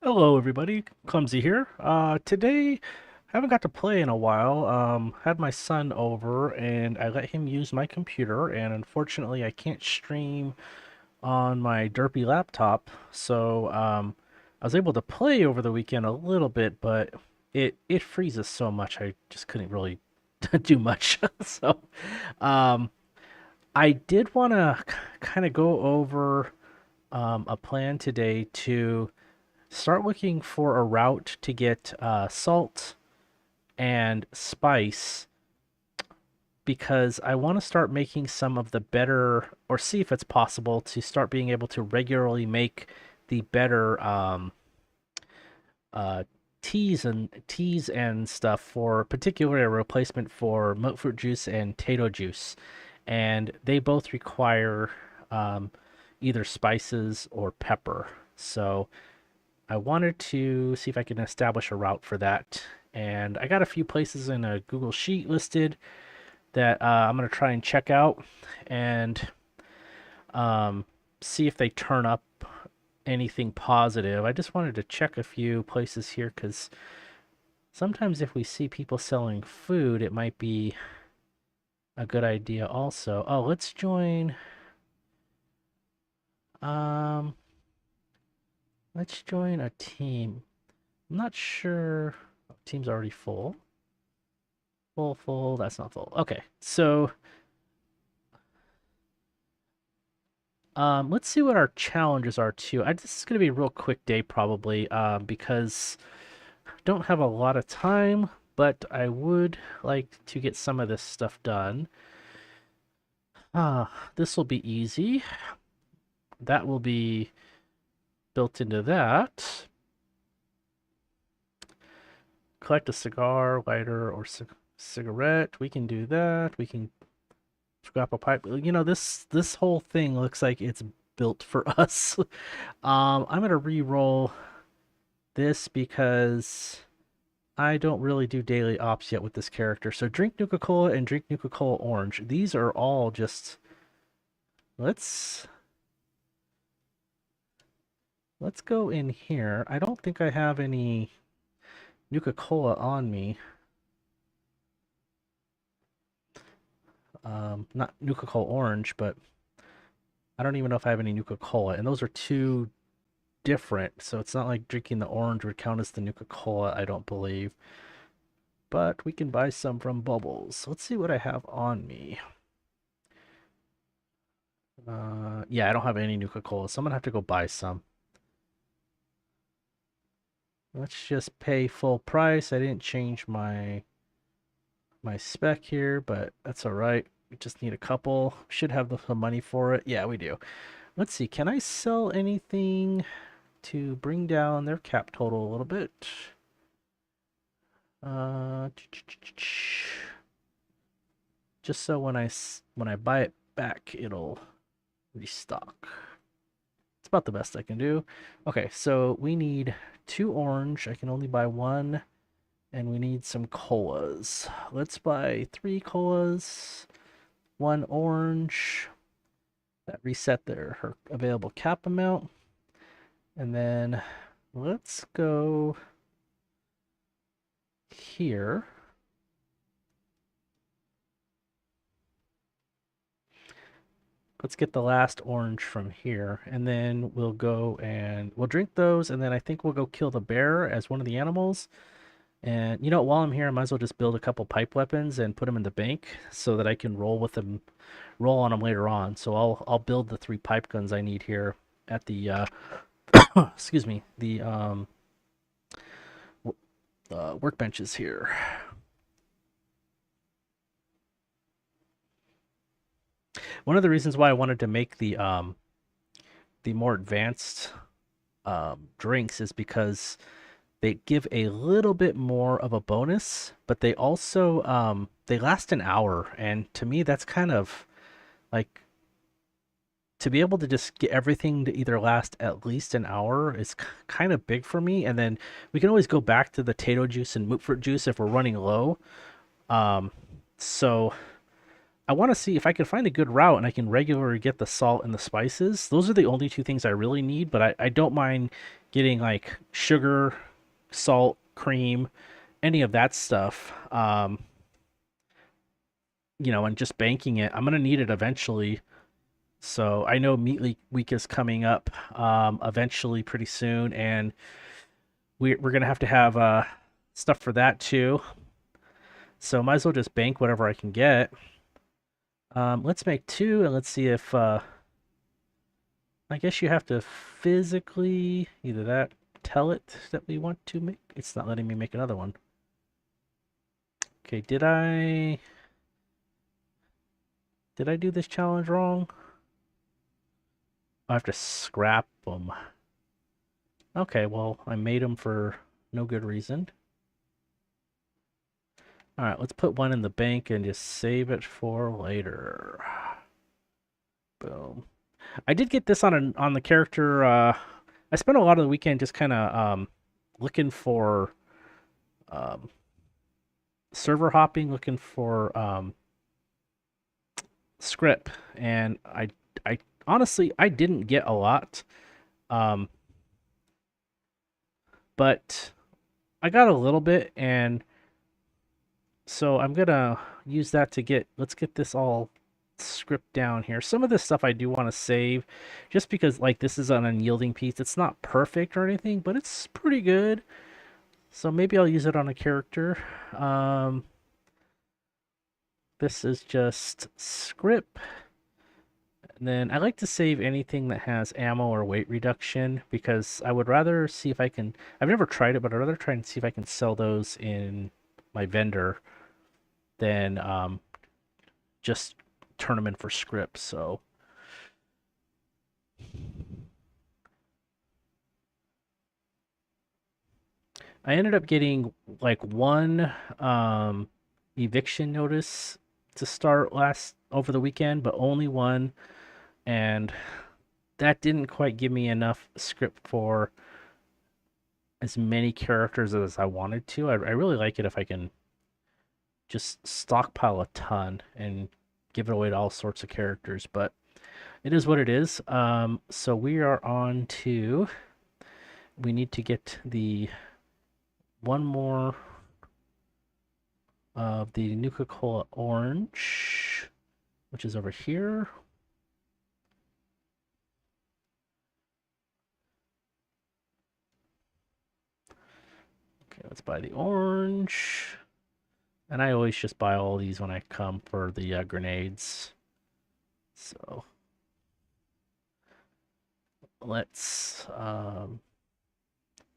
Hello everybody, Clumsy here. Today, haven't got to play in a while. Had my son over and I let him use my computer, and unfortunately I can't stream on my derpy laptop. So, I was able to play over the weekend a little bit, but it freezes so much I just couldn't really do much. So, um, I did want to kind of go over a plan today to start looking for a route to get salt and spice, because I want to start making some of the better, or see if it's possible to start being able to regularly make the better uh, teas and stuff, for particularly a replacement for milk fruit juice and tato juice, and they both require um, either spices or pepper. So I wanted to see if I can establish a route for that. And I got a few places in a Google Sheet listed that I'm going to try and check out and um, see if they turn up anything positive. I just wanted to check a few places here because sometimes if we see people selling food, it might be a good idea also. Oh, let's join. Um, let's join a team. I'm not sure. Team's already full. Full. That's not full. Okay, so let's see what our challenges are too. This is gonna be a real quick day probably, because I don't have a lot of time, but I would like to get some of this stuff done. This will be easy. That will be built into that. Collect a cigar, lighter, or cigarette. We can do that. We can scrap a pipe. You know, this whole thing looks like it's built for us. I'm gonna re-roll this because I don't really do daily ops yet with this character. So drink Nuka-Cola and drink Nuka-Cola Orange. These are all just let's let's go in here. I don't think I have any Nuka-Cola on me. Not Nuka-Cola Orange, but I don't even know if I have any Nuka-Cola. And those are two different, so it's not like drinking the orange would count as the Nuka-Cola, I don't believe. But we can buy some from Bubbles. Let's see what I have on me. Yeah, I don't have any Nuka-Cola, so I'm gonna have to go buy some. Let's just pay full price. I didn't change my spec here, but that's all right. We just need a couple. Should have the money for it. Yeah, we do. Let's see. Can I sell anything to bring down their cap total a little bit? Uh, just so when I buy it back, it'll restock. It's about the best I can do. Okay, so we need two orange. I can only buy one, and we need some colas. Let's buy three colas, one orange. That reset her available cap amount. And then let's go here. Let's get the last orange from here, and then we'll go and we'll drink those, and then I think we'll go kill the bear as one of the animals. And you know, while I'm here, I might as well just build a couple pipe weapons and put them in the bank so that I can roll on them later on. So I'll build the three pipe guns I need here at the excuse me, the workbenches here. One of the reasons why I wanted to make the more advanced drinks is because they give a little bit more of a bonus, but they also they last an hour, and to me that's kind of like, to be able to just get everything to either last at least an hour is kind of big for me. And then we can always go back to the tato juice and moot fruit juice if we're running low. Um, so I want to see if I can find a good route and I can regularly get the salt and the spices. Those are the only two things I really need, but I don't mind getting like sugar, salt, cream, any of that stuff. And just banking it. I'm gonna need it eventually. So I know Week is coming up eventually pretty soon, and we're gonna have stuff for that too. So might as well just bank whatever I can get. Let's make two, and let's see if I guess you have to physically either that tell it that we want to make. It's not letting me make another one. Okay, did I do this challenge wrong? I have to scrap them. Okay, well, I made them for no good reason. All right, let's put one in the bank and just save it for later. Boom. I did get this on the character. I spent a lot of the weekend just kind of looking for um, server hopping, looking for script, and I honestly I didn't get a lot, um, but I got a little bit, and so I'm gonna use that to let's get this all script down here. Some of this stuff I do want to save just because like this is an unyielding piece. It's not perfect or anything, but it's pretty good. So maybe I'll use it on a character. Um, this is just script. And then I like to save anything that has ammo or weight reduction because I would rather see if I can. I've never tried it, but I'd rather try and see if I can sell those in my vendor than just turn them in for scripts. So I ended up getting like one eviction notice to start last over the weekend, but only one, and that didn't quite give me enough script for as many characters as I wanted to. I really like it if I can just stockpile a ton and give it away to all sorts of characters, but it is what it is. So we are on to. We need to get the one more of the Nuka-Cola Orange, which is over here. Okay, let's buy the orange. And I always just buy all these when I come for the grenades. So let's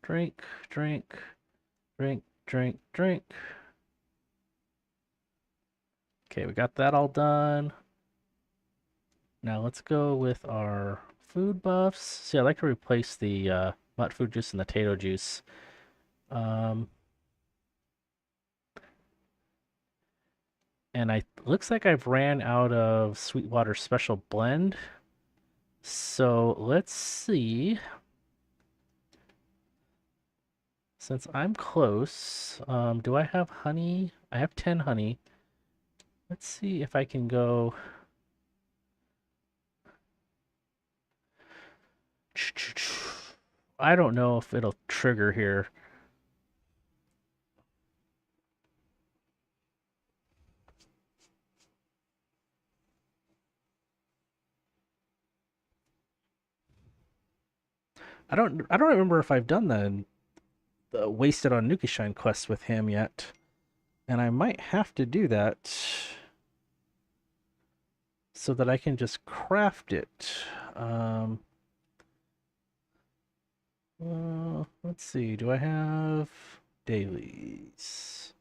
drink, drink, drink, drink, drink. Okay, we got that all done. Now let's go with our food buffs. See, I like to replace the mutt food juice and the tato juice. Um, and I looks like I've ran out of Sweetwater Special Blend. So let's see. Since I'm close, do I have honey? I have 10 honey. Let's see if I can go. I don't know if it'll trigger here. I don't remember if I've done the wasted on Nuka Shine quest with him yet. And I might have to do that so that I can just craft it. Let's see. Do I have dailies?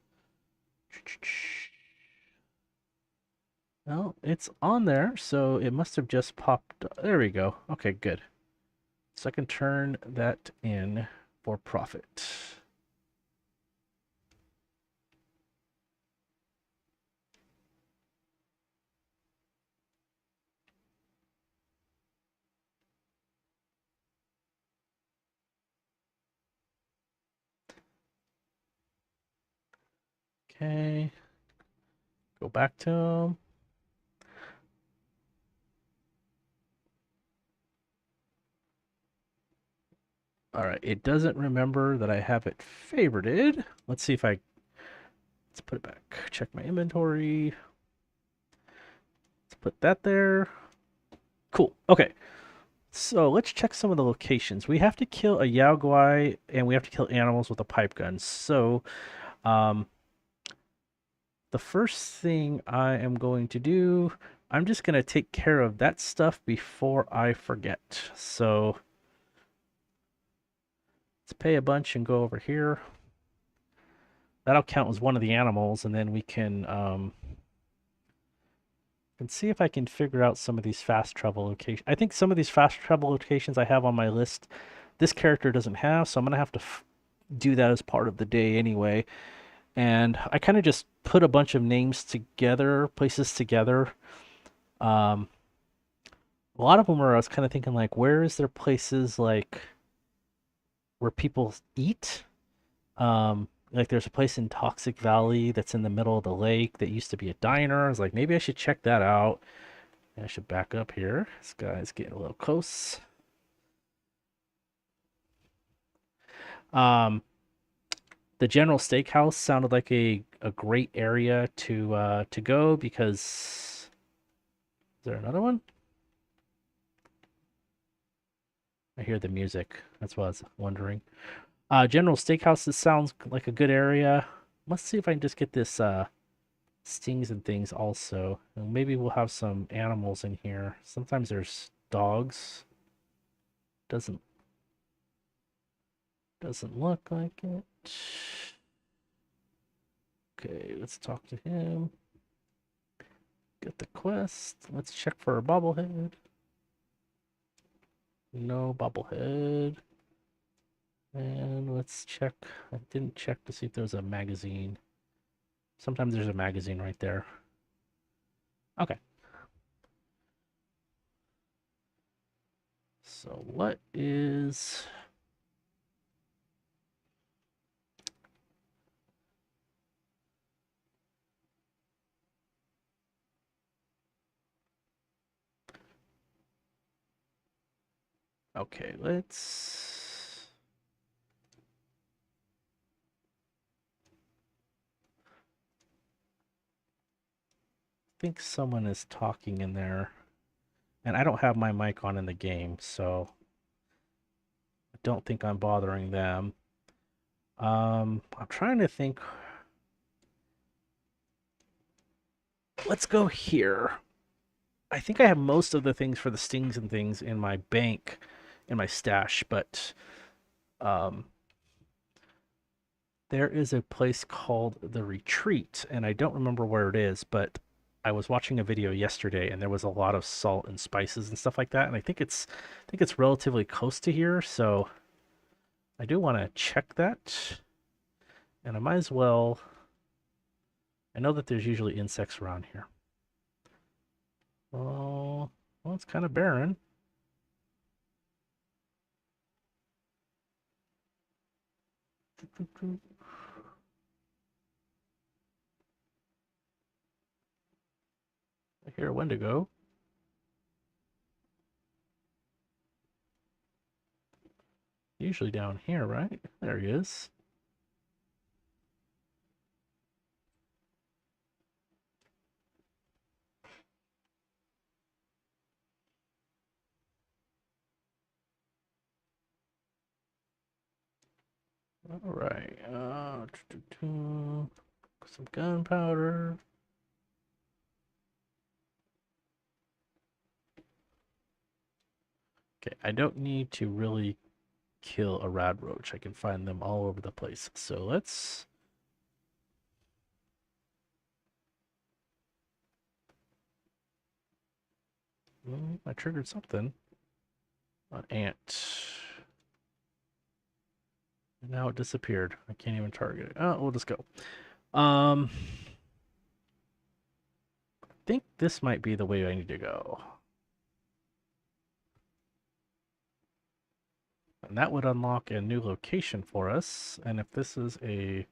No, it's on there, so it must have just popped. There we go. Okay, good. So I can turn that in for profit. Okay. Go back to them. All right, it doesn't remember that I have it favorited. Let's see if let's put it back. Check my inventory. Let's put that there. Cool. Okay. So let's check some of the locations. We have to kill a Yao Guai and we have to kill animals with a pipe gun. So, um, the first thing I am going to do, I'm just going to take care of that stuff before I forget. So let's pay a bunch and go over here. That'll count as one of the animals, and then we can see if I can figure out some of these fast travel locations. I think some of these fast travel locations I have on my list, this character doesn't have, so I'm going to have to do that as part of the day anyway. And I kind of just put a bunch of names together, places together. Um, a lot of them are, I was kind of thinking like, where is there places like where people eat? Like there's a place in Toxic Valley that's in the middle of the lake that used to be a diner. I was like, maybe I should check that out. And I should back up here. This guy's getting a little close. Um, the General Steakhouse sounded like a great area to go because is there another one? I hear the music. That's what I was wondering. General Steakhouse sounds like a good area. Let's see if I can just get this stings and things also. And maybe we'll have some animals in here. Sometimes there's dogs. Doesn't look like it. Okay, let's talk to him. Get the quest. Let's check for a bobblehead. No bobblehead. And let's check. I didn't check to see if there's a magazine. Sometimes there's a magazine right there. Okay. So what is... Okay, let's... I think someone is talking in there. And I don't have my mic on in the game, so I don't think I'm bothering them. I'm trying to think. Let's go here. I think I have most of the things for the stings and things in my bank, in my stash, but um, there is a place called The Retreat, and I don't remember where it is, but I was watching a video yesterday and there was a lot of salt and spices and stuff like that, and I think it's relatively close to here, so I do want to check that. And I might as well. I know that there's usually insects around here. Oh, well, it's kind of barren. I hear a Wendigo. Usually down here, right? There he is. All right. Some gunpowder. Okay, I don't need to really kill a rad roach. I can find them all over the place. So let's... I triggered something. An ant. And now it disappeared. I can't even target it. Oh, we'll just go. I think this might be the way I need to go. And that would unlock a new location for us. And if this is a...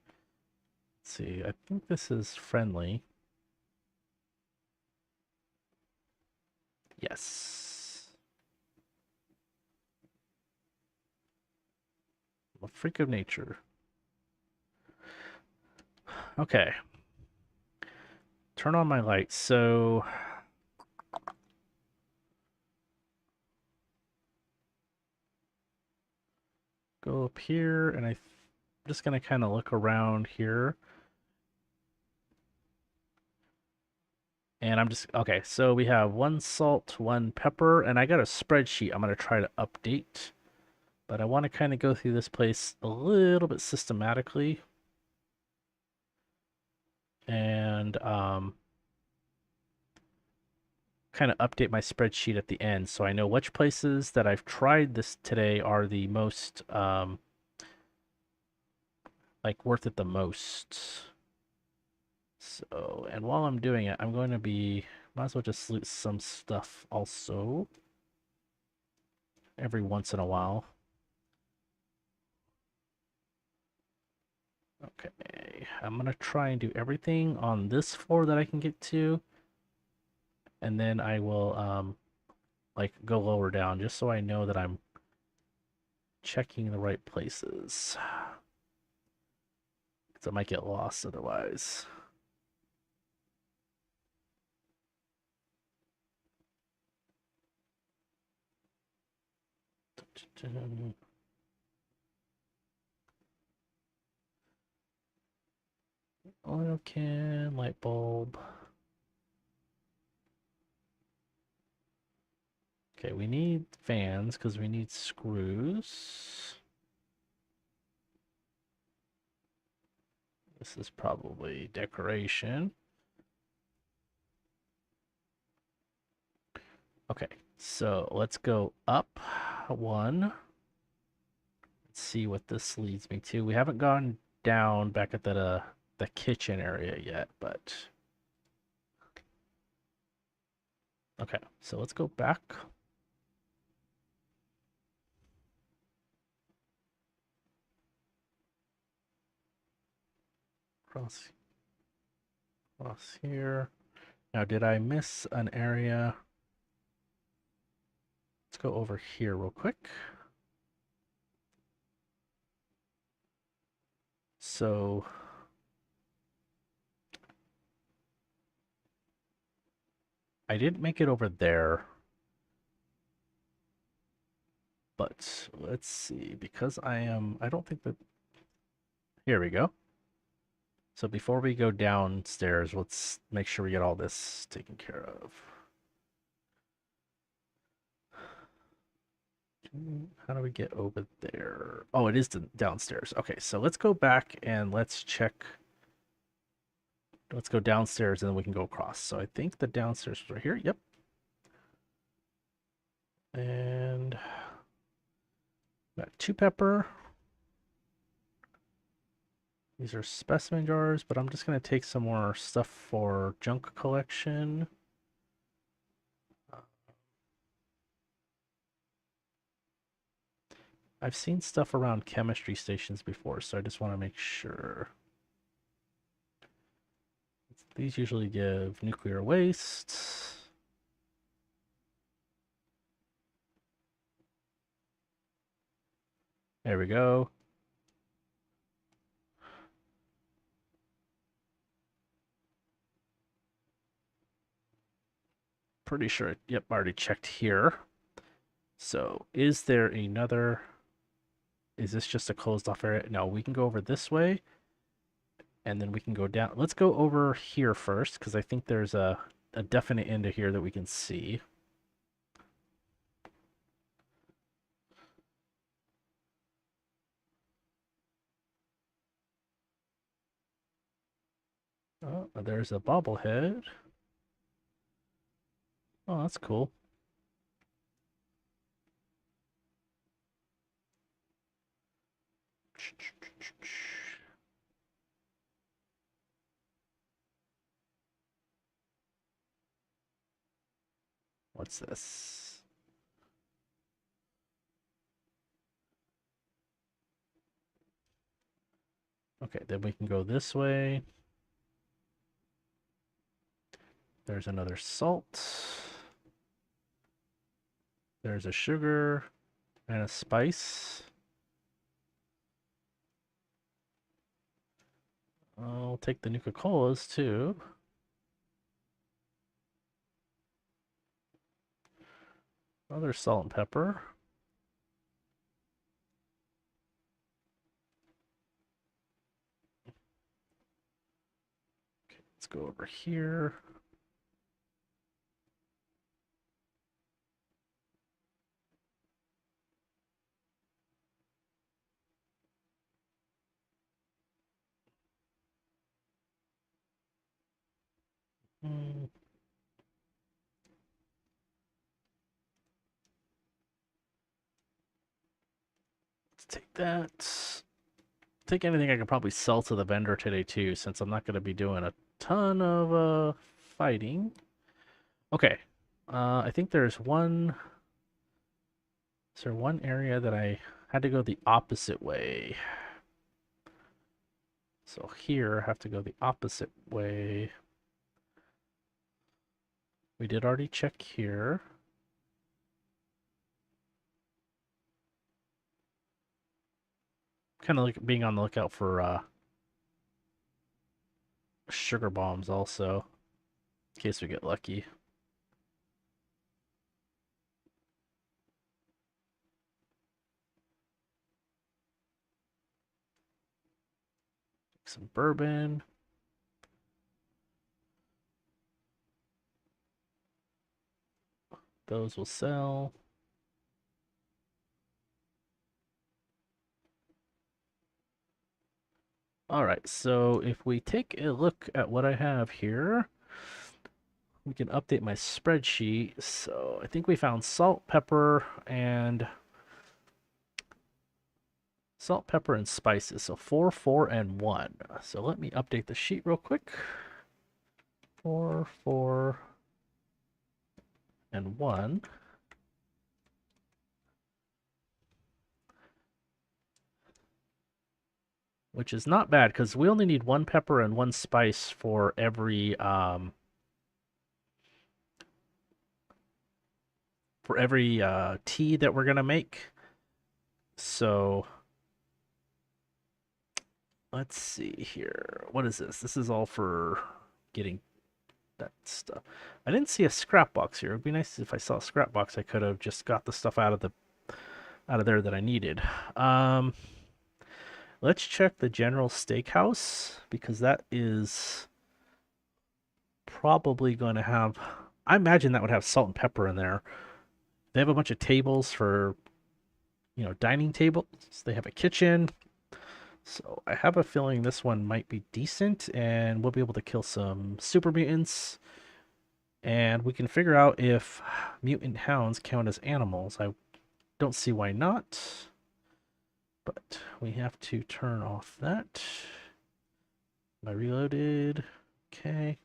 Let's see, I think this is friendly. Yes. A freak of nature. Okay. Turn on my lights. So go up here, and I'm just gonna kind of look around here. And I'm just, okay, so we have one salt, one pepper, and I got a spreadsheet I'm gonna try to update. But I want to kind of go through this place a little bit systematically. And kind of update my spreadsheet at the end so I know which places that I've tried this today are the most like worth it the most. So, and while I'm doing it, I'm going to be might as well just loot some stuff also every once in a while. Okay, I'm gonna try and do everything on this floor that I can get to, and then I will like go lower down just so I know that I'm checking the right places. Because I might get lost otherwise. Oil can, light bulb. Okay, we need fans because we need screws. This is probably decoration. Okay, so let's go up one. Let's see what this leads me to. We haven't gone down back at the kitchen area yet, but okay, so let's go back. Cross here. Now, did I miss an area? Let's go over here real quick. So I didn't make it over there, but let's see, because I don't think that, here we go. So before we go downstairs, let's make sure we get all this taken care of. How do we get over there? Oh, it is downstairs. Okay, so let's go back and let's check. Let's go downstairs and then we can go across. So I think the downstairs is right here. Yep. And got two pepper. These are specimen jars, but I'm just going to take some more stuff for junk collection. I've seen stuff around chemistry stations before, so I just want to make sure. These usually give nuclear waste. There we go. Pretty sure, yep, I already checked here. So is there another, is this just a closed off area? No, we can go over this way and then we can go down. Let's go over here first because I think there's a definite end here that we can see. Oh, there's a bobblehead. Oh, that's cool. What's this? Okay, then we can go this way. There's another salt. There's a sugar and a spice. I'll take the Nuka-Colas too. Other salt and pepper. Okay, let's go over here. Mm, let's take that. Take anything I could probably sell to the vendor today too, since I'm not going to be doing a ton of fighting. Okay. I think there's one. Is there one area that I had to go the opposite way? So here, I have to go the opposite way. We did already check here. Kind of like being on the lookout for sugar bombs also, in case we get lucky. Some bourbon. Those will sell. All right, so if we take a look at what I have here, we can update my spreadsheet. So I think we found salt, pepper, and spices. So 4, 4, and 1. So let me update the sheet real quick. 4, 4, and 1. Which is not bad because we only need 1 pepper and 1 spice for every tea that we're gonna make. So let's see here. What is this? This is all for getting that stuff. I didn't see a scrap box here. It'd be nice if I saw a scrap box. I could have just got the stuff out of there that I needed. Um, let's check the General Steakhouse because that is probably going to have. I imagine that would have salt and pepper in there. They have a bunch of tables for, dining tables. They have a kitchen. So I have a feeling this one might be decent and we'll be able to kill some super mutants. And we can figure out if mutant hounds count as animals. I don't see why not. But we have to turn off that. Am I reloaded? Okay.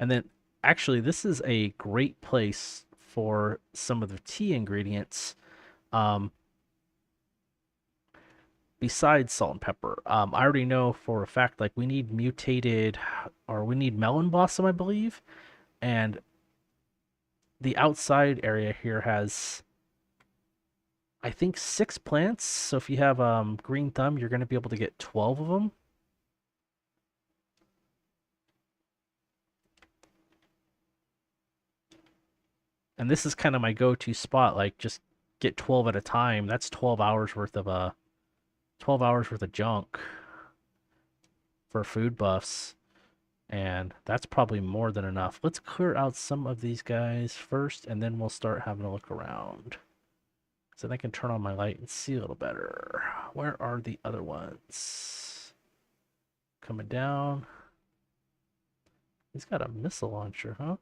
And then actually this is a great place for some of the tea ingredients. Um, besides salt and pepper. I already know for a fact like we need melon blossom, I believe, and the outside area here has I think 6 plants. So if you have green thumb, you're going to be able to get 12 of them. And this is kind of my go-to spot. Like just get 12 at a time. That's 12 hours worth of junk for food buffs. And that's probably more than enough. Let's clear out some of these guys first, and then we'll start having a look around. So then I can turn on my light and see a little better. Where are the other ones? Coming down. He's got a missile launcher, huh?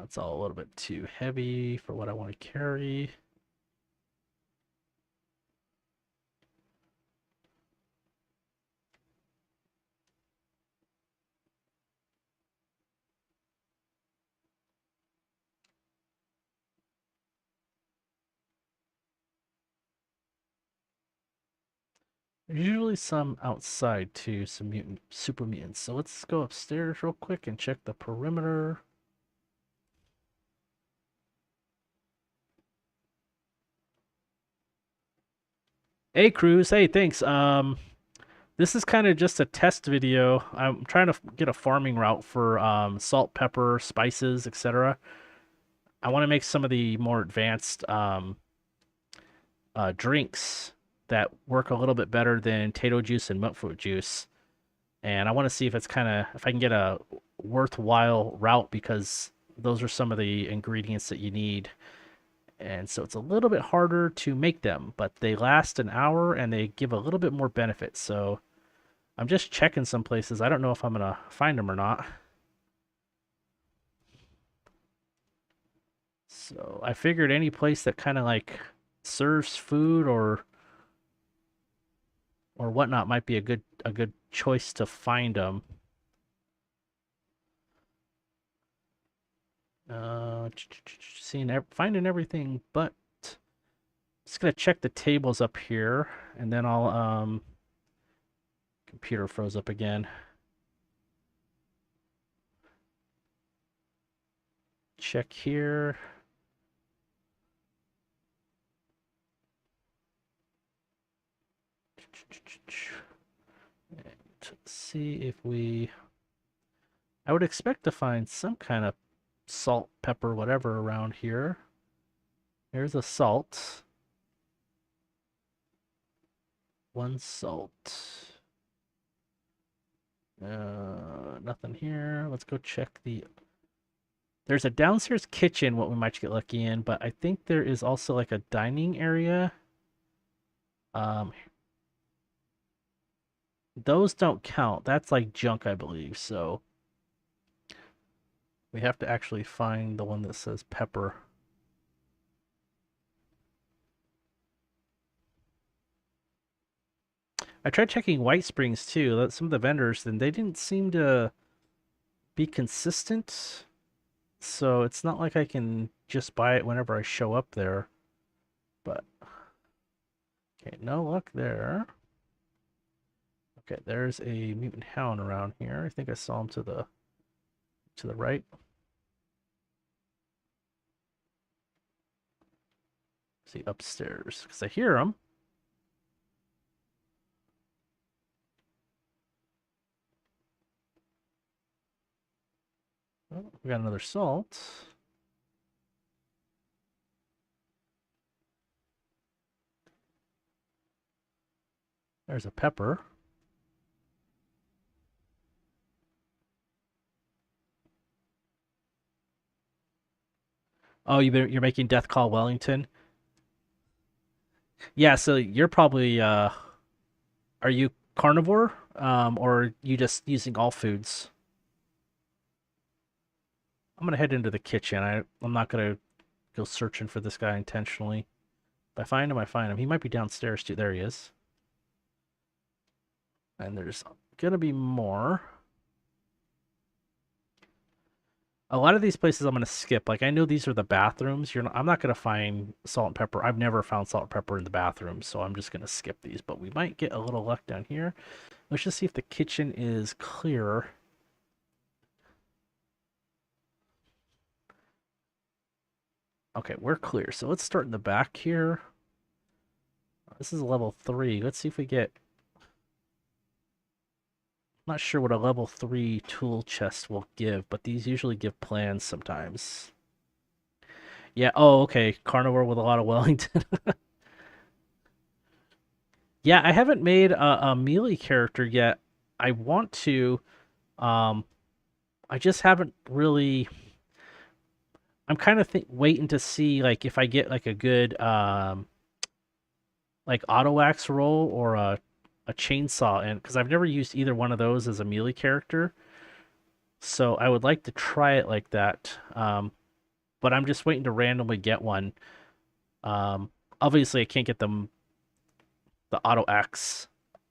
It's all a little bit too heavy for what I want to carry. There's usually some outside too, some super mutants. So let's go upstairs real quick and check the perimeter. Hey Cruz, hey, thanks. This is kind of just a test video. I'm trying to get a farming route for salt, pepper, spices, etc. I want to make some of the more advanced drinks that work a little bit better than tato juice and monk fruit juice. And I want to see if it's kind of if I can get a worthwhile route because those are some of the ingredients that you need. And so it's a little bit harder to make them, but they last an hour and they give a little bit more benefit. So I'm just checking some places. I don't know if I'm gonna find them or not. So I figured any place that kind of like serves food or whatnot might be a good choice to find them. Finding everything, but just gonna check the tables up here, and then I'll computer froze up again. Check here. And see if we. I would expect to find some kind of salt, pepper, whatever around here. Here's a salt. One salt. Nothing here. Let's go check the. There's a downstairs kitchen, what we might get lucky in, but I think there is also like a dining area. Um, those don't count. That's like junk, I believe. So we have to actually find the one that says pepper. I tried checking White Springs too. Some of the vendors, and they didn't seem to be consistent. So it's not like I can just buy it whenever I show up there. But okay, no luck there. Okay, there's a mutant hound around here. I think I saw him to the right. See upstairs because I hear him. Oh, we got another salt. There's a pepper. Oh, you're making Death Call Wellington? Yeah, so you're probably are you carnivore? Or are you just using all foods? I'm gonna head into the kitchen. I'm not gonna go searching for this guy intentionally. If I find him, I find him. He might be downstairs too. There he is. And there's gonna be more. A lot of these places I'm gonna skip. Like I know these are the bathrooms. I'm not gonna find salt and pepper. I've never found salt and pepper in the bathroom, so I'm just gonna skip these. But we might get a little luck down here. Let's just see if the kitchen is clear. Okay, we're clear. So let's start in the back here. This is level 3. Let's see if we get. Not sure what a level 3 tool chest will give, but these usually give plans sometimes. Yeah, oh, okay. Carnivore with a lot of Wellington. Yeah, I haven't made a melee character yet. I want to. Um, I just haven't really. I'm kind of waiting to see like if I get like a good like auto axe roll or a chainsaw in because I've never used either one of those as a melee character. So I would like to try it like that. But I'm just waiting to randomly get one. Obviously I can't get the auto axe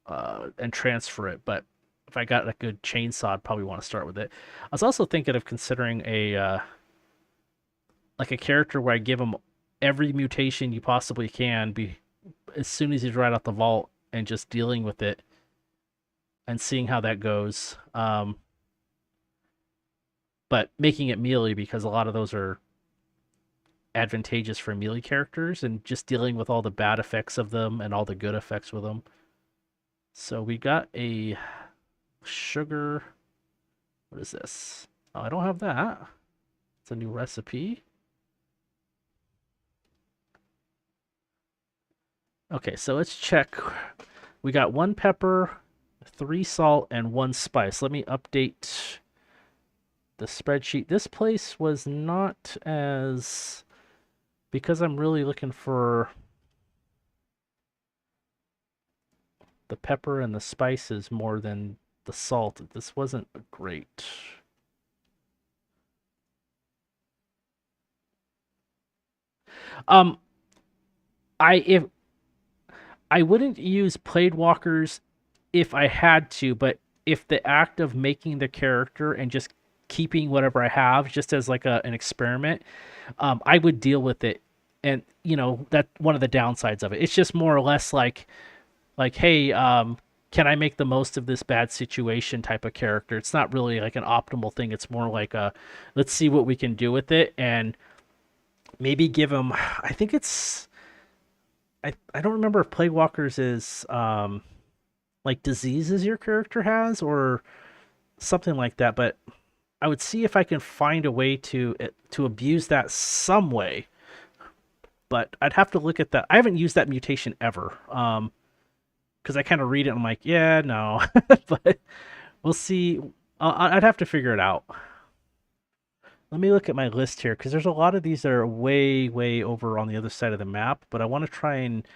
and transfer it, but if I got a good chainsaw, I'd probably want to start with it. I was also thinking of considering a like a character where I give him every mutation you possibly can be as soon as he's right out the vault, and just dealing with it and seeing how that goes. But making it melee because a lot of those are advantageous for melee characters and just dealing with all the bad effects of them and all the good effects with them. So we got a sugar. What is this? Oh, I don't have that. It's a new recipe. Okay, so let's check. We got 1 pepper, 3 salt, and 1 spice. Let me update the spreadsheet. This place was not as... Because I'm really looking for the pepper and the spices more than the salt. This wasn't great. Um, if I wouldn't use Plague Walkers if I had to, but if the act of making the character and just keeping whatever I have just as like an experiment, I would deal with it. And that one of the downsides of it. It's just more or less like hey, can I make the most of this bad situation type of character? It's not really like an optimal thing. It's more like a let's see what we can do with it and maybe give him. I think it's I don't remember if Plague Walkers is like diseases your character has or something like that, but I would see if I can find a way to abuse that some way. But I'd have to look at that. I haven't used that mutation ever. Because I kind of read it and I'm like, yeah, no. But we'll see. I'd have to figure it out. Let me look at my list here because there's a lot of these that are way, way over on the other side of the map. But I want to try and,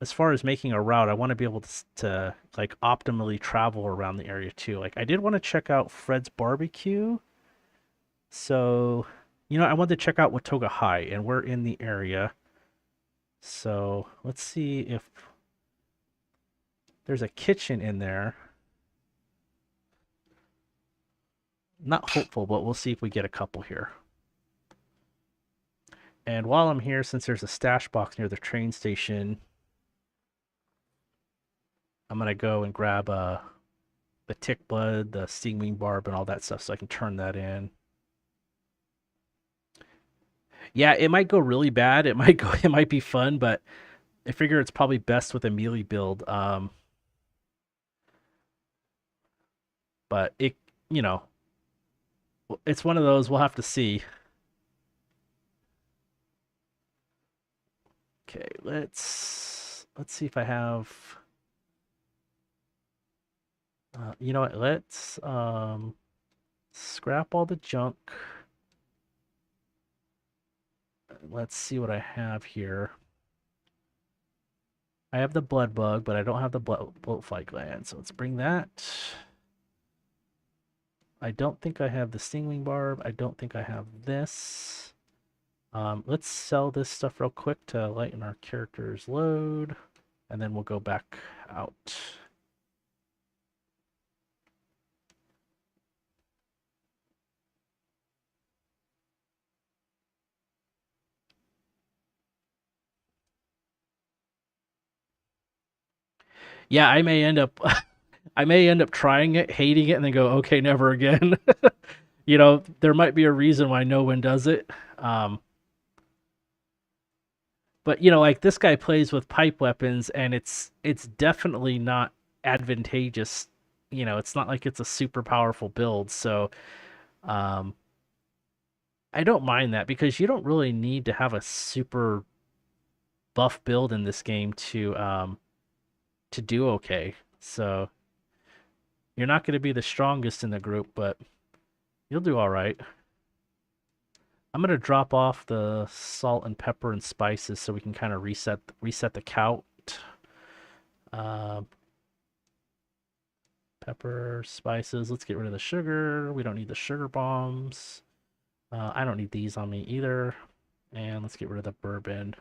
as far as making a route, I want to be able to like optimally travel around the area too. Like I did want to check out Fred's Barbecue. So, I wanted to check out Watoga High, and we're in the area. So let's see if there's a kitchen in there. Not hopeful, but we'll see if we get a couple here. And while I'm here, since there's a stash box near the train station, I'm going to go and grab the tick blood, the stingwing barb, and all that stuff so I can turn that in. Yeah, it might go really bad. It might be fun, but I figure it's probably best with a melee build. But it's one of those we'll have to see. Okay, let's see if I have. You know what? Let's scrap all the junk. Let's see what I have here. I have the blood bug, but I don't have the bloatfly gland, so let's bring that. I don't think I have the stingwing barb. I don't think I have this. Let's sell this stuff real quick to lighten our character's load, and then we'll go back out. Yeah, I may end up I may end up trying it, hating it, and then go, okay, never again. There might be a reason why no one does it. But like this guy plays with pipe weapons, and it's definitely not advantageous. It's not like it's a super powerful build, so um, I don't mind that because you don't really need to have a super buff build in this game to do okay. So you're not going to be the strongest in the group, but you'll do all right. I'm going to drop off the salt and pepper and spices so we can kind of reset the count. Pepper, spices. Let's get rid of the sugar. We don't need the sugar bombs. I don't need these on me either. And let's get rid of the bourbon.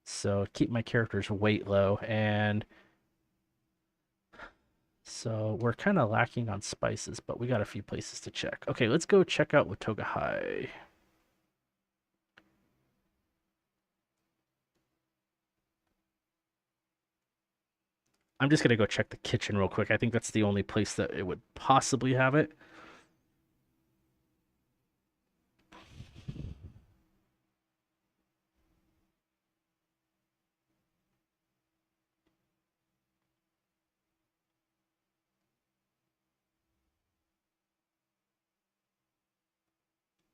So keep my character's weight low. And so we're kind of lacking on spices, but we got a few places to check. Okay, let's go check out Watoga High. I'm just gonna go check the kitchen real quick. I think that's the only place that it would possibly have it.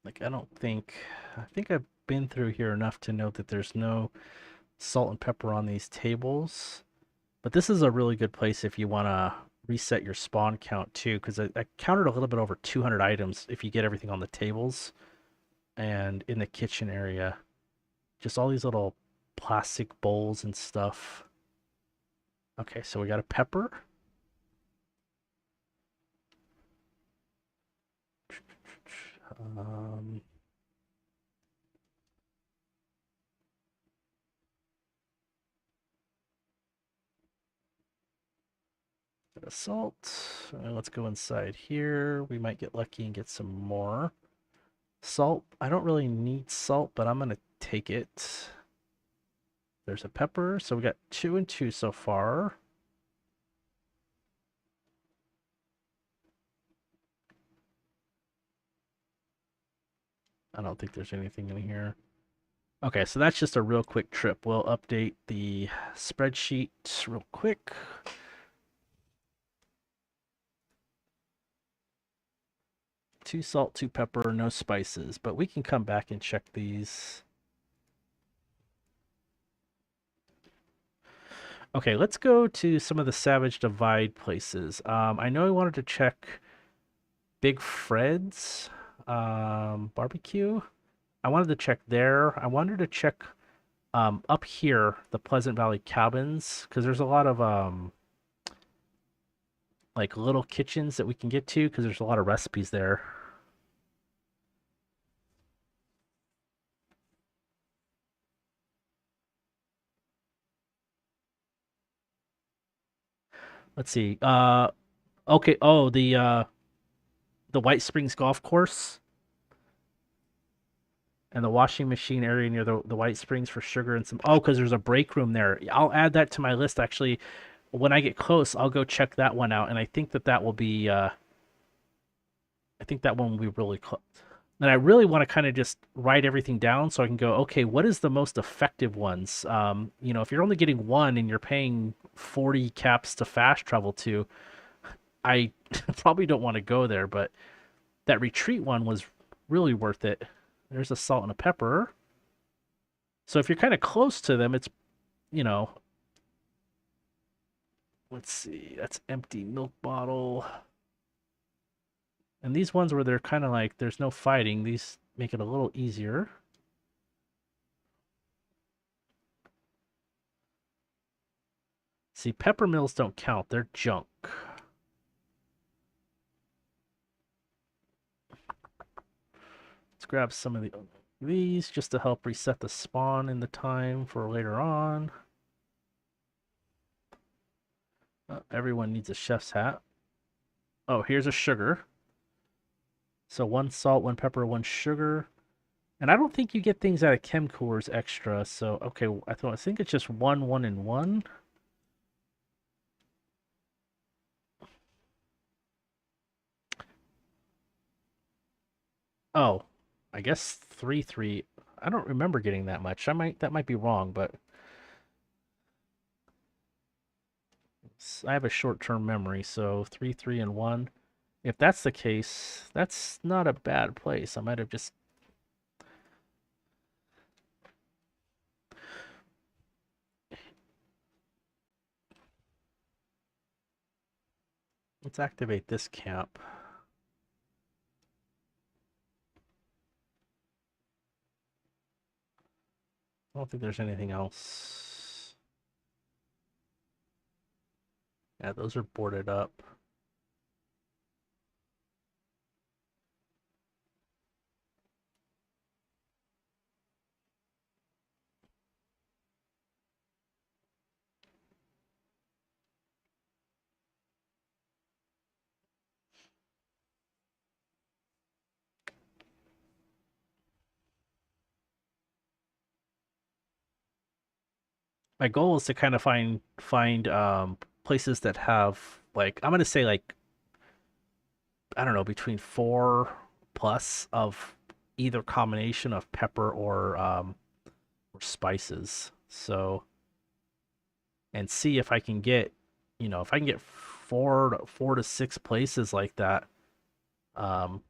Like, I think I've been through here enough to know that there's no salt and pepper on these tables. But this is a really good place if you want to reset your spawn count too, because I counted a little bit over 200 items if you get everything on the tables and in the kitchen area. Just all these little plastic bowls and stuff. Okay, so we got a pepper. Um, bit of salt. Let's go inside here. We might get lucky and get some more salt. I don't really need salt, but I'm gonna take it. There's a pepper, so we got 2 and 2 so far. I don't think there's anything in here. Okay, so that's just a real quick trip. We'll update the spreadsheet real quick. Two salt, two pepper, no spices, but we can come back and check these. Okay, let's go to some of the Savage Divide places. I know I wanted to check Big Fred's barbecue. I wanted to check there. I wanted to check up here, the Pleasant Valley Cabins, because there's a lot of like little kitchens that we can get to because there's a lot of recipes there. Let's see. Okay. Oh, the White Springs Golf Course and the washing machine area near the White Springs for sugar and some. Oh, because there's a break room there. I'll add that to my list. Actually, when I get close, I'll go check that one out, and I think that will be. I think that one will be really close. And I really want to kind of just write everything down so I can go, okay, what is the most effective ones? If you're only getting one and you're paying 40 caps to fast travel to, I probably don't want to go there, but that retreat one was really worth it. There's a salt and a pepper. So if you're kind of close to them, it's, you know, let's see, that's empty milk bottle. And these ones where they're kind of like there's no fighting, these make it a little easier. See, pepper mills don't count, they're junk. Let's grab some of these just to help reset the spawn in the time for later on. Everyone needs a chef's hat. Oh, here's a sugar. So one salt, one pepper, one sugar. And I don't think you get things out of Chem Coors extra. So, okay, I think it's just one, one, and one. Oh, I guess 3, 3. I don't remember getting that much. That might be wrong, but I have a short-term memory, so 3, 3, and 1. If that's the case, that's not a bad place. I might have just. Let's activate this camp. I don't think there's anything else. Yeah, those are boarded up. My goal is to kind of find places that have like I'm gonna say like I don't know between 4 plus of either combination of pepper or spices. So and see if I can get if I can get 4 to 6 places like that. Um,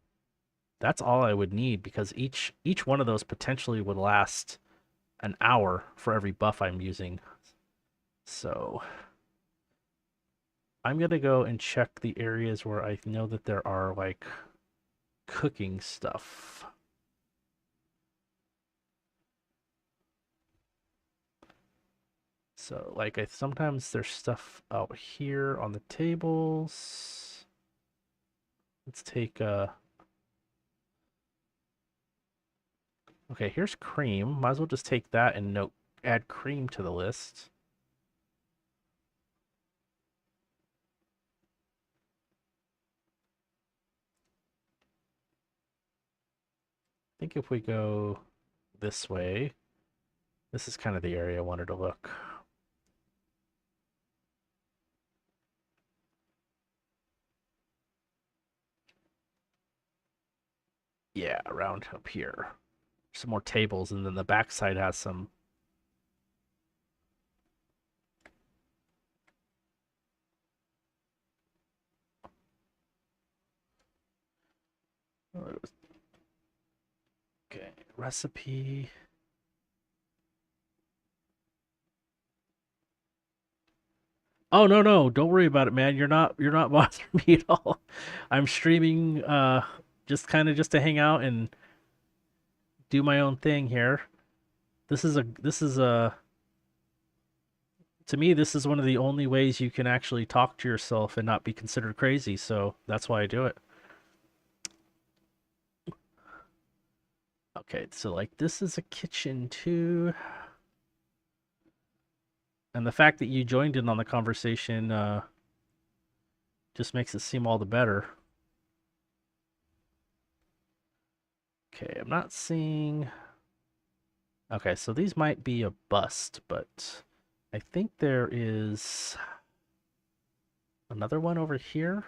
that's all I would need because each one of those potentially would last an hour for every buff I'm using. So I'm gonna go and check the areas where I know that there are like cooking stuff. So like I sometimes there's stuff out here on the tables. Let's take okay, here's cream. Might as well just take that and note add cream to the list. I think if we go this way, this is kind of the area I wanted to look. Yeah, around up here. Some more tables, and then the backside has some. Okay, recipe. Oh no, no, don't worry about it, man. You're not bothering me at all. I'm streaming just to hang out and do my own thing here. This is a to me this is one of the only ways you can actually talk to yourself and not be considered crazy, so that's why I do it. Okay, so like this is a kitchen too. And the fact that you joined in on the conversation just makes it seem all the better. Okay, I'm not seeing. Okay, so these might be a bust, but I think there is another one over here.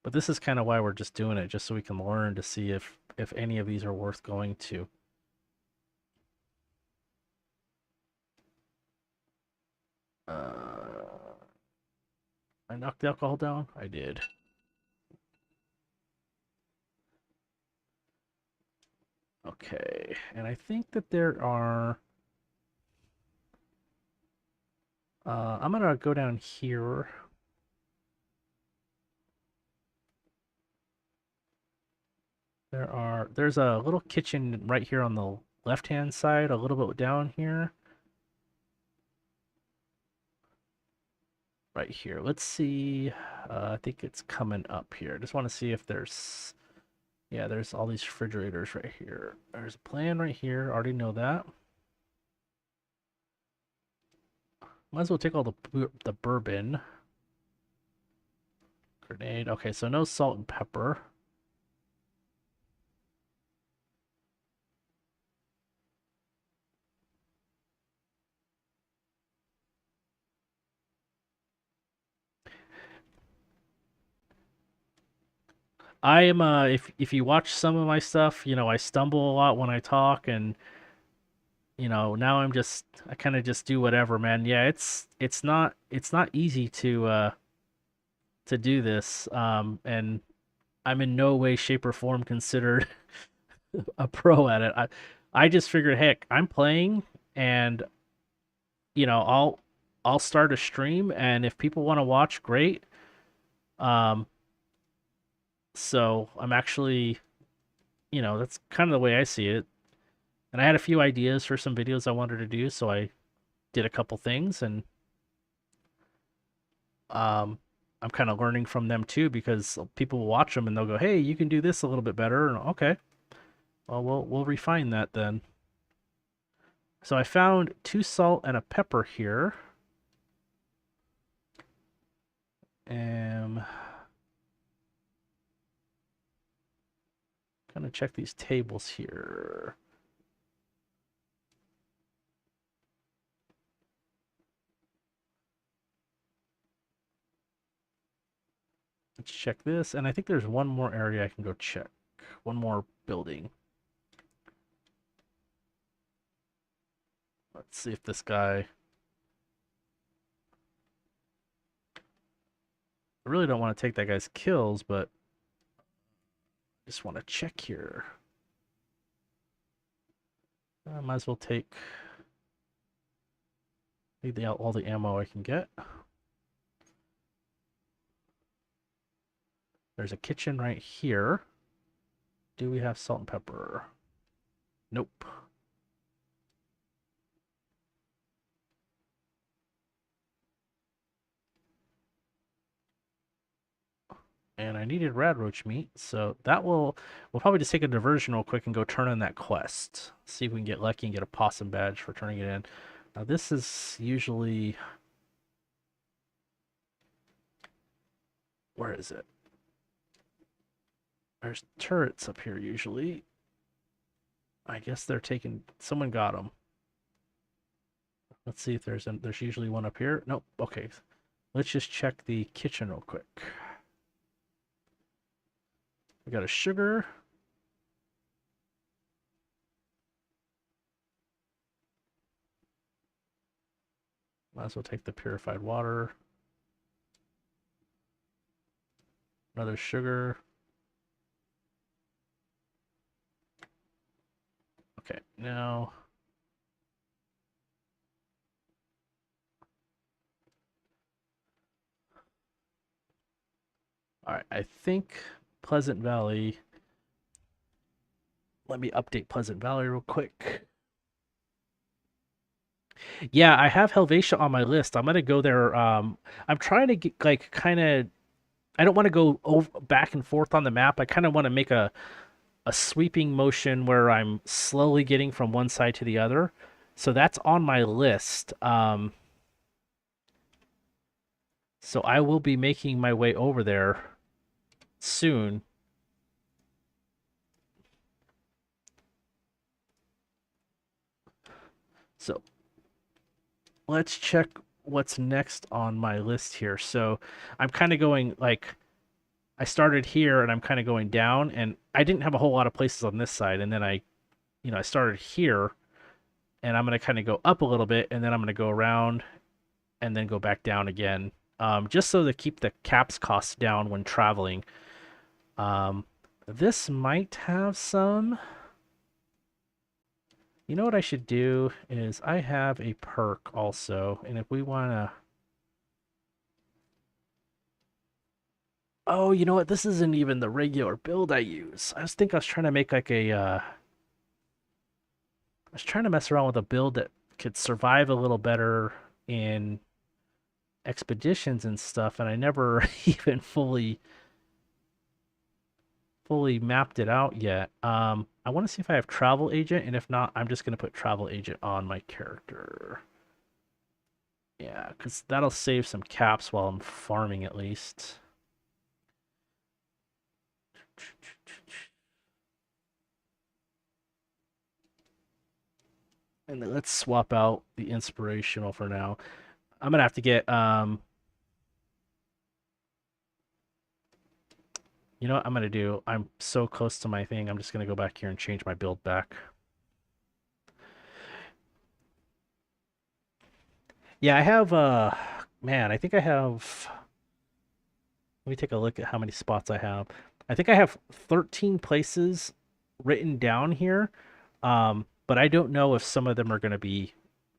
But this is kind of why we're just doing it, just so we can learn to see if any of these are worth going to. I knocked the alcohol down? I did. Okay, and I think that there are. I'm gonna go down here. There's a little kitchen right here on the left-hand side, a little bit down here. Right here. Let's see. I think it's coming up here. Just want to see if there's yeah, there's all these refrigerators right here. There's a plan right here. Already know that. Might as well take all the bourbon. Grenade. Okay, so no salt and pepper. I am if you watch some of my stuff, I stumble a lot when I talk and now I kind of just do whatever, man. Yeah, it's not easy to do this. And I'm in no way, shape, or form considered a pro at it. I just figured, heck, I'm playing, and I'll start a stream, and if people want to watch, great. Um, so I'm actually, that's kind of the way I see it. And I had a few ideas for some videos I wanted to do, so I did a couple things, and um, I'm kind of learning from them too because people will watch them and they'll go, "Hey, you can do this a little bit better." And okay, well, we'll refine that then. So I found 2 salt and a pepper here. And gonna check these tables here. Let's check this, and I think there's one more area I can go check. One more building. Let's see if this guy... I really don't want to take that guy's kills, but I just want to check here. I might as well take all the ammo I can get. There's a kitchen right here. Do we have salt and pepper? Nope. And I needed rad roach meat, so we'll probably just take a diversion real quick and go turn in that quest. See if we can get lucky and get a possum badge for turning it in. Now this is usually... Where is it? There's turrets up here usually. I guess they're taking... Someone got them. Let's see if there's usually one up here. Nope. Okay. Let's just check the kitchen real quick. We got a sugar. Might as well take the purified water. Another sugar. Okay, now... Alright, I think Pleasant Valley... Let me update Pleasant Valley real quick. Yeah, I have Helvetia on my list. I'm gonna go there. I'm trying to get like kind of. I don't want to go back and forth on the map. I kind of want to make a sweeping motion where I'm slowly getting from one side to the other. So that's on my list. So I will be making my way over there soon. So let's check what's next on my list here. So I'm kind of going like I started here and I'm kind of going down, and I didn't have a whole lot of places on this side, and then I started here and I'm going to kind of go up a little bit, and then I'm going to go around and then go back down again, just so to keep the caps costs down when traveling. This might have some... You know what I should do is I have a perk also, and if we want to... Oh, you know what? This isn't even the regular build I use. I was trying to make like I was trying to mess around with a build that could survive a little better in expeditions and stuff, and I never even fully mapped it out yet. I want to see if I have travel agent, and if not, I'm just gonna put travel agent on my character. Yeah, because that'll save some caps while I'm farming at least. And then let's swap out the inspirational for now. I'm gonna have to get you know what I'm gonna do? I'm so close to my thing, I'm just gonna go back here and change my build back. Yeah, I have man, I think I have... Let me take a look at how many spots I have. I think I have 13 places written down here. But I don't know if some of them are gonna be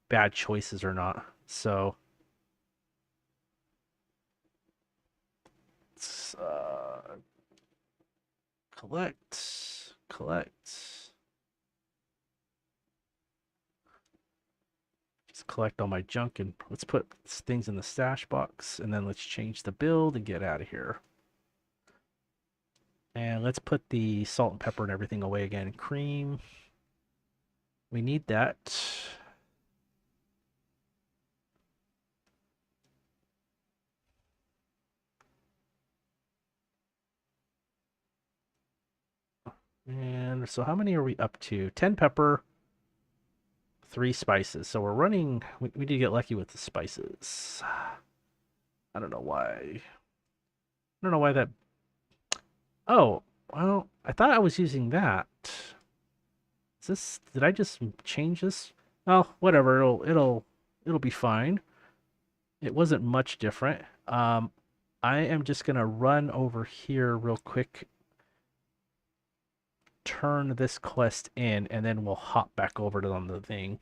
bad choices or not. So let's collect. Just collect all my junk, and let's put things in the stash box, and then let's change the build and get out of here. And let's put the salt and pepper and everything away again. Cream. We need that. And so how many are we up to? 10 pepper, 3 spices. So we're running... We need to get lucky with the spices. I don't know why. don't know why that. Oh, well, I thought I was using that. Is this? Did I just change this? Oh, whatever. It'll be fine. It wasn't much different. I am just gonna run over here real quick, turn this quest in, and then we'll hop back over to the thing.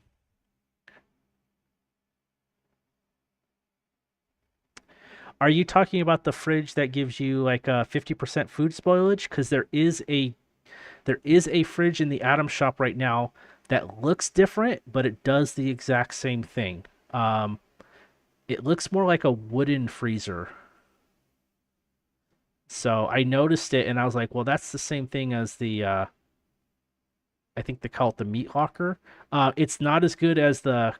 Are you talking about the fridge that gives you like a 50% food spoilage? Because there is a fridge in the Atom shop right now that looks different, but it does the exact same thing. It looks more like a wooden freezer. So I noticed it and I was like, well, that's the same thing as the I think they call it the meat locker. It's not as good as the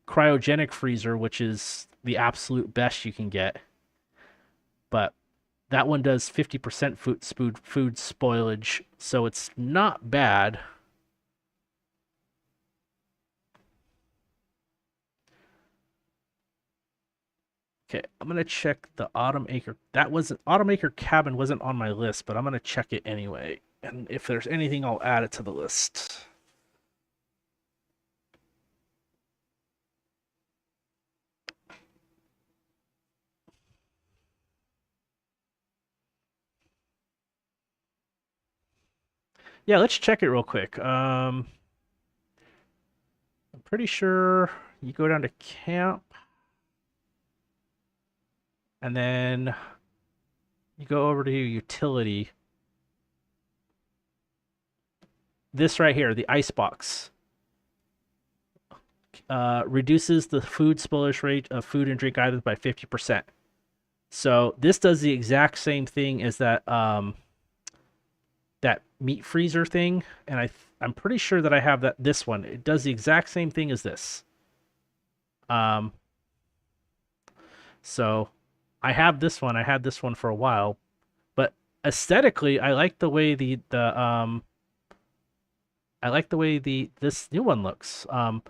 cryogenic freezer, which is the absolute best you can get, but that one does 50% food spoilage, so it's not bad. Okay, I'm gonna check the Autumn Acre. That wasn't Autumn Acre cabin wasn't on my list, but I'm gonna check it anyway. And if there's anything, I'll add it to the list. Yeah, let's check it real quick. I'm pretty sure you go down to camp, and then you go over to your utility. This right here, the ice box, reduces the food spoilage rate of food and drink items by 50%. So this does the exact same thing as that meat freezer thing, and I'm pretty sure that I have this one. It does the exact same thing as this. Um, so I have this one. I had this one for a while, but aesthetically, I like the way the this new one looks. I'm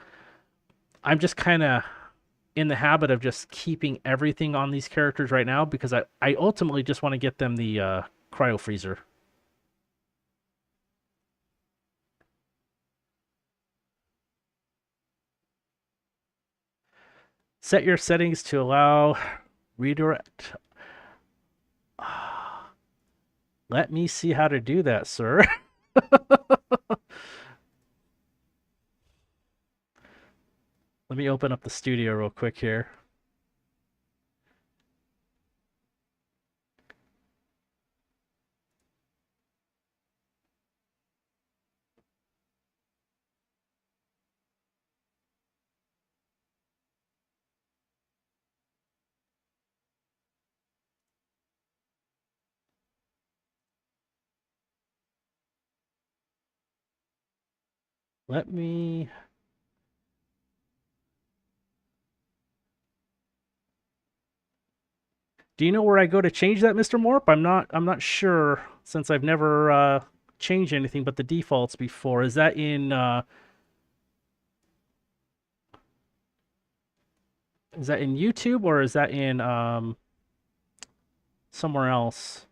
just kind of in the habit of just keeping everything on these characters right now because I ultimately just want to get them the cryo freezer. Set your settings to allow redirect. Let me see how to do that, sir. Let me open up the studio real quick here. Let me. Do you know where I go to change that, Mr. Morp? I'm not sure since I've never changed anything but the defaults before. Is that in YouTube or is that in somewhere else?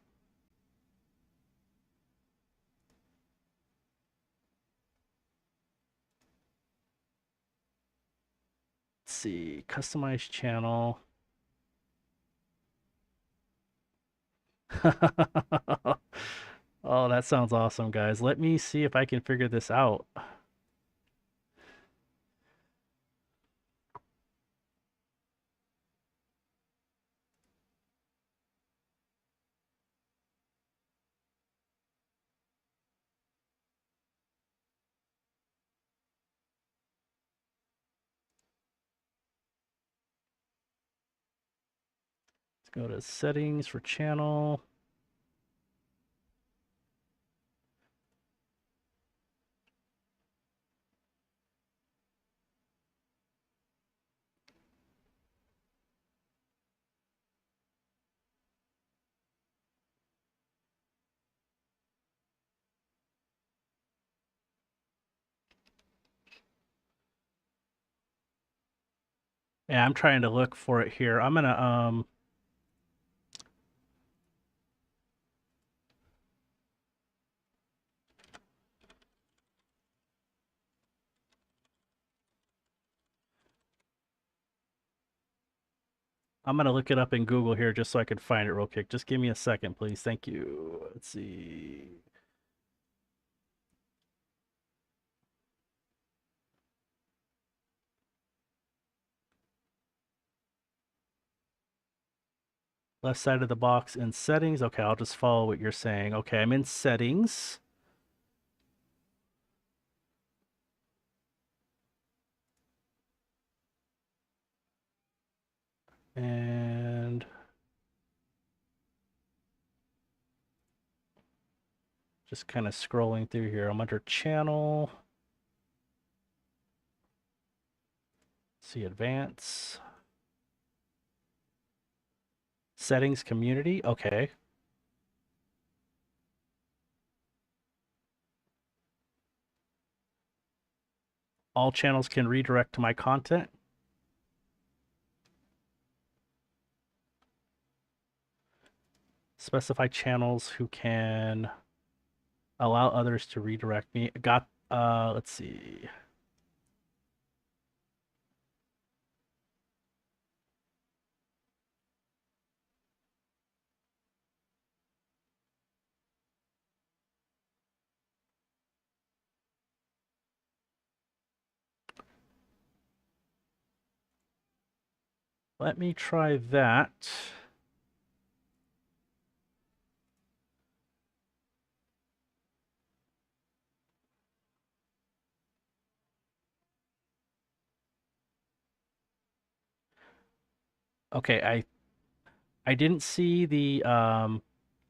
Let's see. Customize channel. Oh, that sounds awesome, guys. Let me see if I can figure this out. Let's go to settings for channel. Yeah, I'm trying to look for it here. I'm gonna I'm gonna look it up in Google here just so I can find it real quick. Just give me a second, please. Thank you. Let's see. Left side of the box in settings. Okay, I'll just follow what you're saying. Okay, I'm in settings. And just kind of scrolling through here. I'm under channel. See advance. Settings community. Okay. All channels can redirect to my content. Specify channels who can allow others to redirect me. Got let's see. Let me try that. Okay, I didn't see the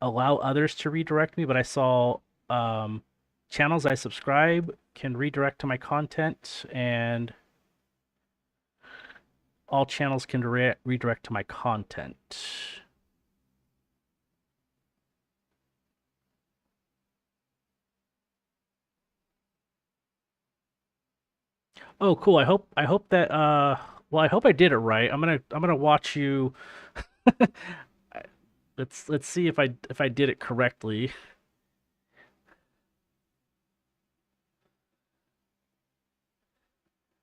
allow others to redirect me, but I saw um, channels I subscribe can redirect to my content, and all channels can redirect to my content. Oh, cool. I hope that well, I hope I did it right. I'm gonna watch you. Let's see if I did it correctly.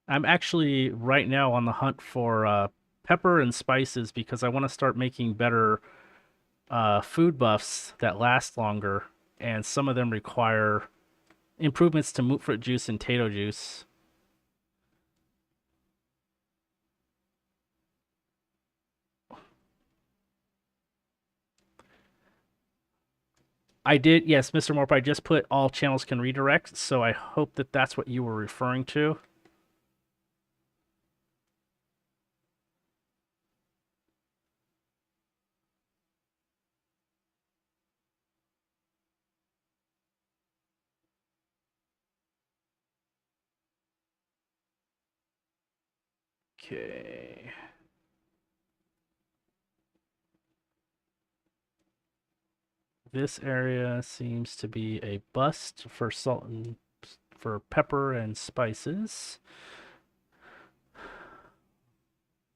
I'm actually right now on the hunt for pepper and spices because I want to start making better food buffs that last longer, and some of them require improvements to moot fruit juice and tato juice. I did, yes, Mr. Morp. I just put all channels can redirect, so I hope that that's what you were referring to. Okay. This area seems to be a bust for salt and for pepper and spices.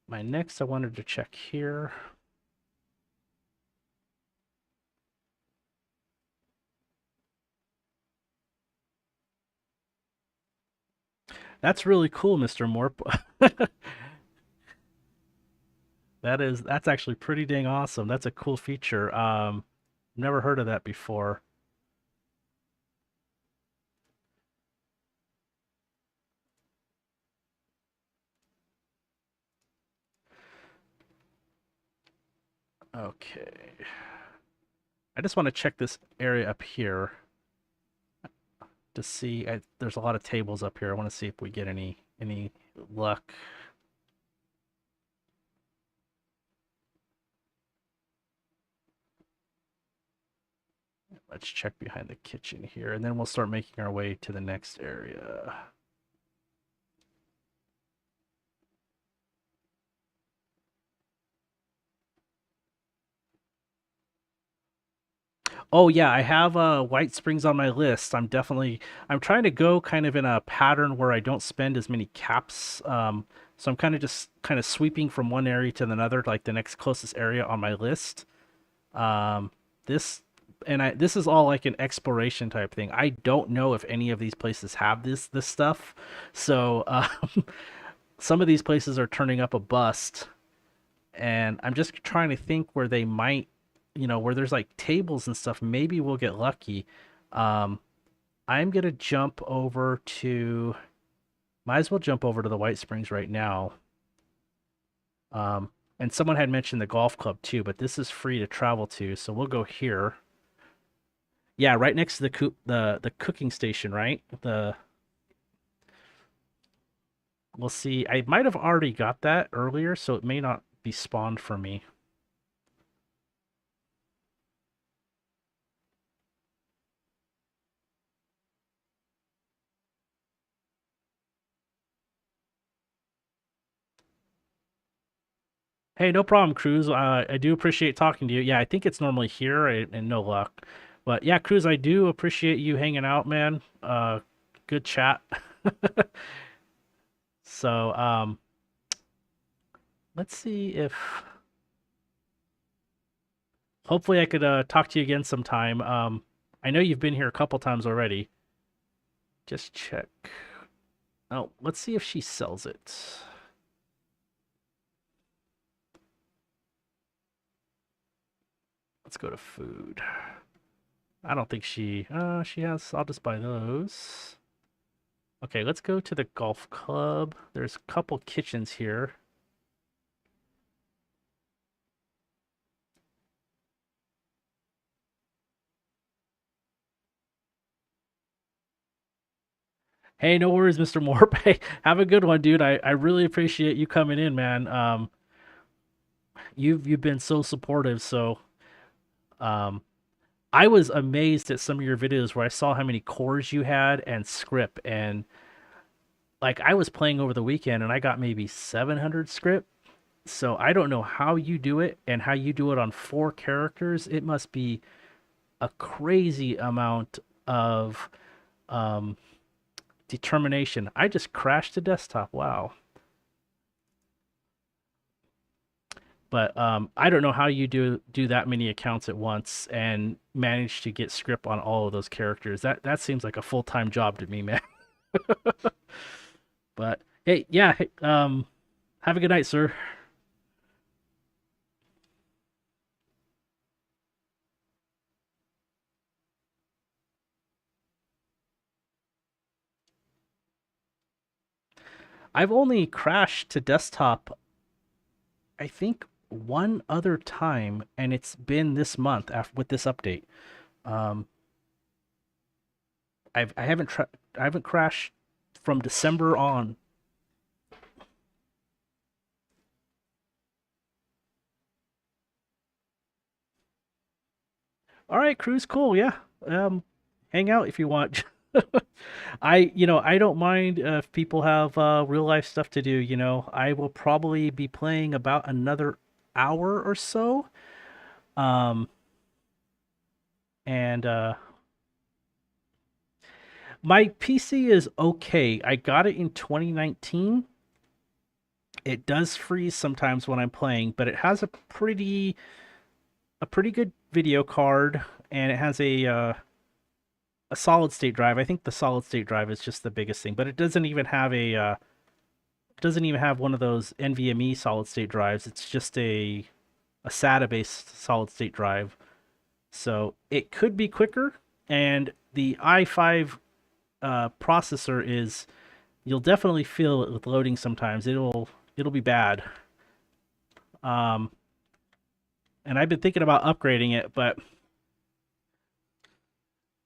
My next, I wanted to check here. That's really cool, Mr. Morp. That's actually pretty dang awesome. That's a cool feature. Never heard of that before. Okay. I just want to check this area up here to see. There's a lot of tables up here. I want to see if we get any luck. Let's check behind the kitchen here, and then we'll start making our way to the next area. Oh yeah, I have White Springs on my list. I'm trying to go kind of in a pattern where I don't spend as many caps. So I'm kind of just kind of sweeping from one area to another, like the next closest area on my list. Um, this this is all like an exploration type thing. I don't know if any of these places have this stuff. So some of these places are turning up a bust, And I'm just trying to think where they might, where there's like tables and stuff. Maybe we'll get lucky. Um, I'm gonna jump over to. Might as well jump over to the White Springs right now. Um, and someone had mentioned the golf club too, but this is free to travel to, so we'll go here. Yeah, right next to the cooking station, right? The We'll see. I might have already got that earlier, so it may not be spawned for me. Hey, no problem, Cruz. I do appreciate talking to you. Yeah, I think it's normally here and no luck. But yeah, Cruz, I do appreciate you hanging out, man. Good chat. So, let's see if hopefully I could talk to you again sometime. I know you've been here a couple times already. Just check. Oh, let's see if she sells it. Let's go to food. I don't think she has. I'll just buy those. Okay, let's go to the golf club. There's a couple kitchens here. Hey, no worries, Mr. Morp. Hey, have a good one, dude. I really appreciate you coming in, man. You've been so supportive. So, um, I was amazed at some of your videos where I saw how many cores you had and script, and like I was playing over the weekend and I got maybe 700 script. So I don't know how you do it and how you do it on 4 characters. It must be a crazy amount of um, determination. I just crashed the desktop. Wow. But I don't know how you do that many accounts at once and manage to get script on all of those characters. That seems like a full-time job to me, man. But hey, yeah, hey, have a good night, sir. I've only crashed to desktop, I think, one other time, and it's been this month after with this update. Um, I haven't crashed from December on. All right, Cruz, cool, yeah. Um, Hang out if you want. I don't mind if people have real life stuff to do. I will probably be playing about another hour or so. Um, and My PC is okay. I got it in 2019. It does freeze sometimes when I'm playing, but it has a pretty good video card, and it has a solid state drive. I think the solid state drive is just the biggest thing, but it doesn't even have one of those NVMe solid state drives. It's just a SATA based solid state drive. So it could be quicker, and the i5 processor is you'll definitely feel it with loading sometimes. It'll be bad. Um, and I've been thinking about upgrading it, but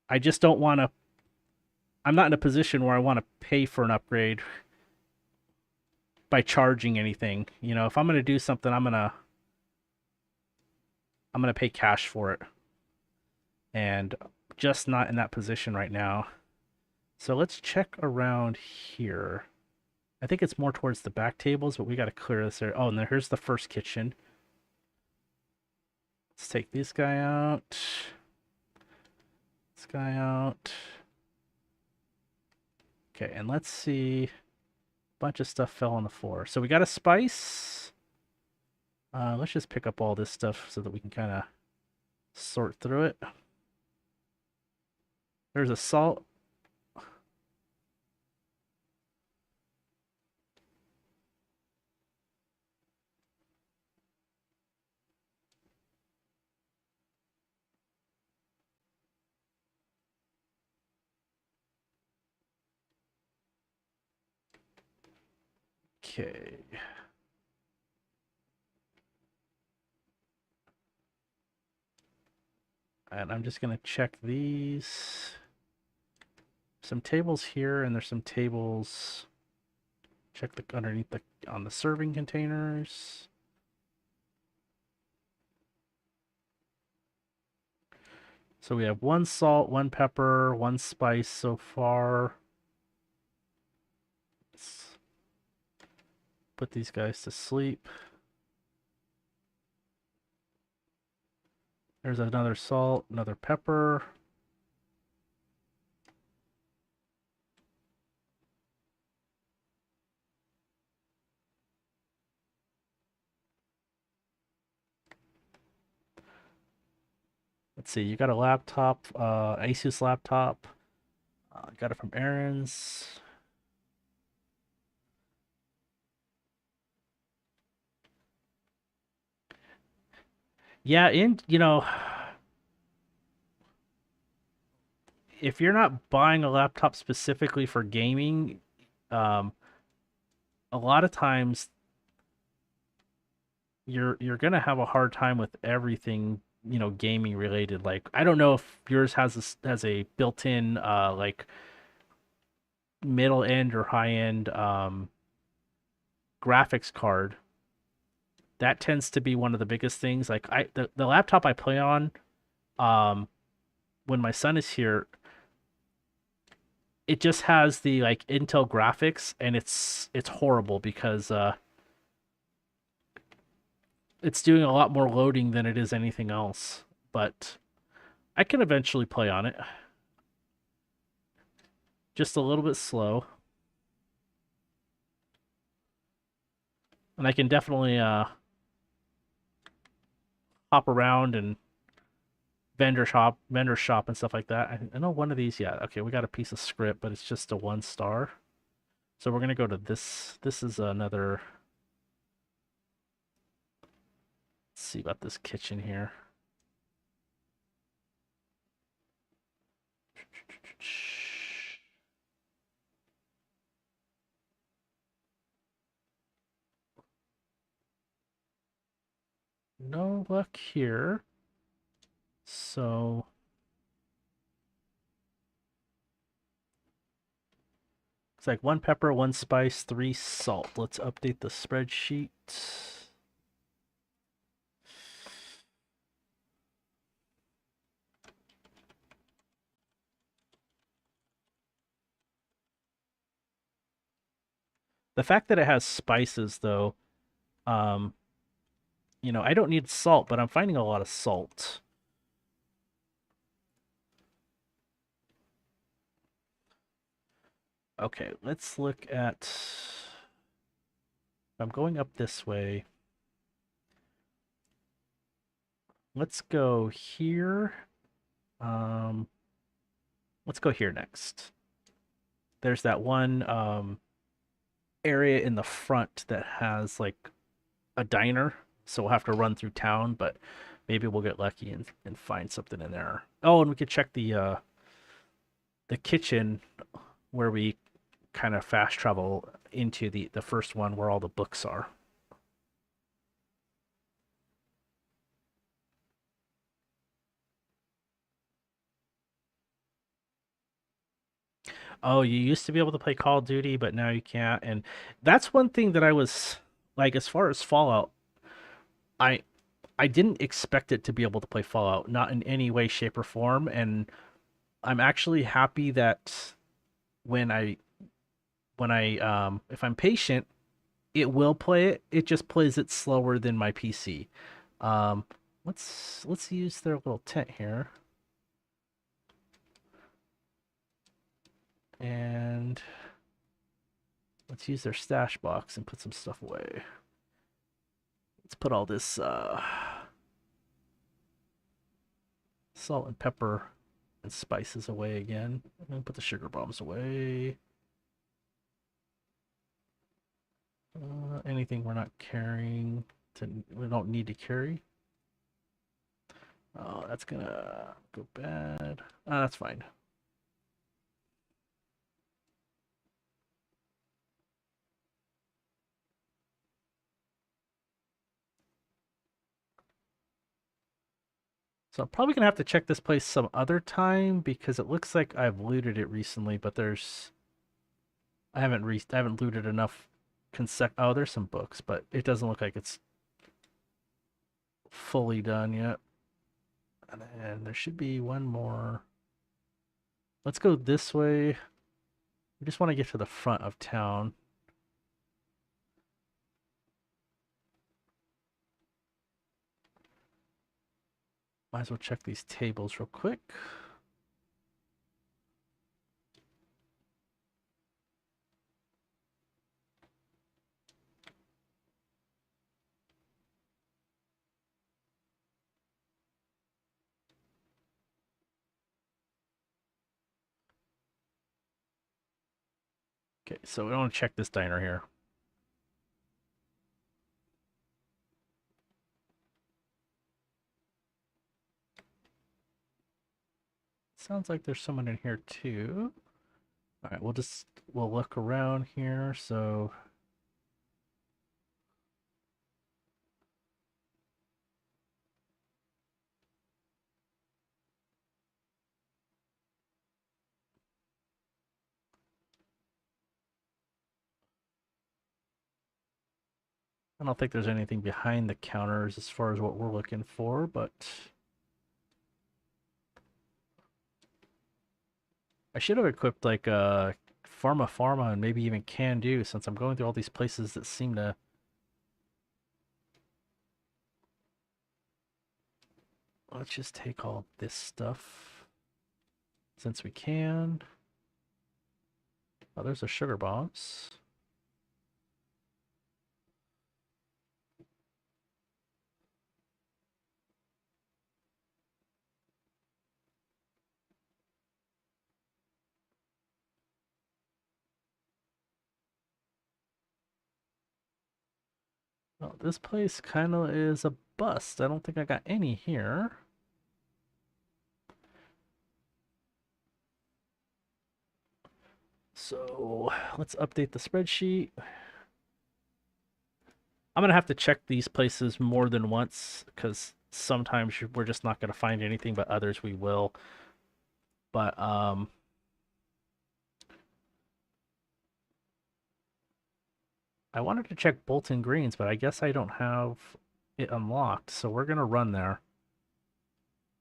I just don't want to. I'm not in a position where I want to pay for an upgrade by charging anything. If I'm gonna do something, I'm gonna pay cash for it, and just not in that position right now. So let's check around here. I think it's more towards the back tables, but we got to clear this area. Oh, and here's the first kitchen. Let's take this guy out. This guy out. Okay, and let's see. A bunch of stuff fell on the floor. So we got a spice. Let's just pick up all this stuff so that we can kind of sort through it. There's a salt. Okay. And I'm just going to check these. Some tables here, and there's some tables. Check the underneath the on the serving containers. So we have one salt, one pepper, one spice so far. Let's put these guys to sleep. There's another salt, another pepper. Let's see, you got a laptop, Asus laptop. Got it from Aaron's. Yeah, if you're not buying a laptop specifically for gaming, um, a lot of times you're gonna have a hard time with everything, gaming related. Like I don't know if yours has a built-in like middle end or high end graphics card. That tends to be one of the biggest things. Like the laptop I play on, um, when my son is here, it just has the like Intel graphics, and it's horrible because it's doing a lot more loading than it is anything else. But I can eventually play on it. Just a little bit slow. And I can definitely hop around and vendor shop and stuff like that. I know one of these, yeah. Okay, we got a piece of script, but it's just a 1 star. So we're gonna go to this. This is another. Let's see about this kitchen here. No luck here. So it's like 1 pepper, 1 spice, 3 salt. Let's update the spreadsheet. The fact that it has spices, though, um, I don't need salt, but I'm finding a lot of salt. Okay, let's look at. I'm going up this way. Let's go here. Um, let's go here next. There's that one area in the front that has like a diner, so we'll have to run through town, but maybe we'll get lucky and find something in there. Oh, and we could check the kitchen where we kind of fast travel into the first one where all the books are. Oh, you used to be able to play Call of Duty, but now you can't. And that's one thing that I was like, as far as Fallout, I I didn't expect it to be able to play Fallout, not in any way, shape, or form. And I'm actually happy that when I if I'm patient, it will play it. It just plays it slower than my PC. Um, let's use their little tent here, and let's use their stash box and put some stuff away. Let's put all this salt and pepper and spices away again. And put the sugar bombs away. Anything we're not carrying, we don't need to carry. Oh, that's gonna go bad. That's fine. So I'm probably gonna have to check this place some other time because it looks like I've looted it recently, but I haven't looted enough oh, there's some books, but it doesn't look like it's fully done yet. And then there should be one more. Let's go this way. We just want to get to the front of town. Might as well check these tables real quick. Okay, so we want to check this diner here. Sounds like there's someone in here too. All right, we'll look around here. So I don't think there's anything behind the counters as far as what we're looking for, but I should have equipped like Pharma and maybe even Can Do since I'm going through all these places that seem to. Let's just take all this stuff since we can. Oh, there's the sugar bombs. Well, this place kind of is a bust. I don't think I got any here. So let's update the spreadsheet. I'm gonna have to check these places more than once because sometimes we're just not gonna find anything, but others we will. But I wanted to check Bolton Greens, but I guess I don't have it unlocked, so we're gonna run there.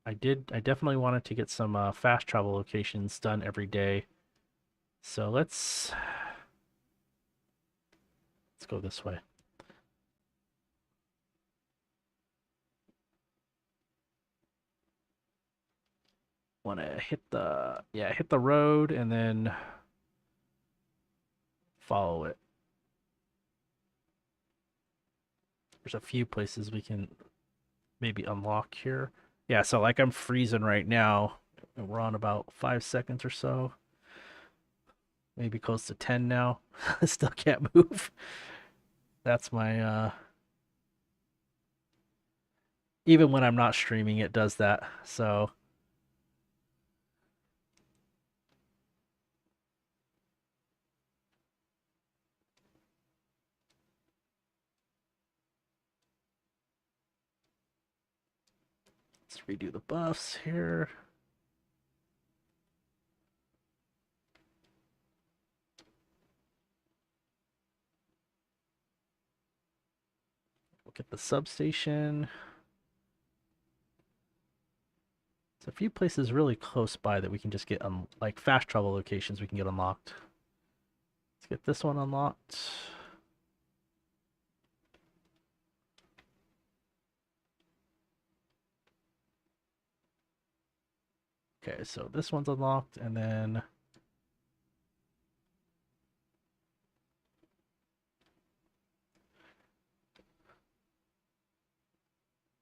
I definitely wanted to get some fast travel locations done every day. So let's go this way. Want to hit the road and then follow it. There's a few places we can maybe unlock here. Yeah, so like I'm freezing right now. We're on about 5 seconds or so. Maybe close to 10 now. I still can't move. That's my even when I'm not streaming it does that. So let's redo the buffs here. We'll get the substation. There's a few places really close by that we can just get like fast travel locations we can get unlocked. Let's get this one unlocked. Okay, so this one's unlocked, and then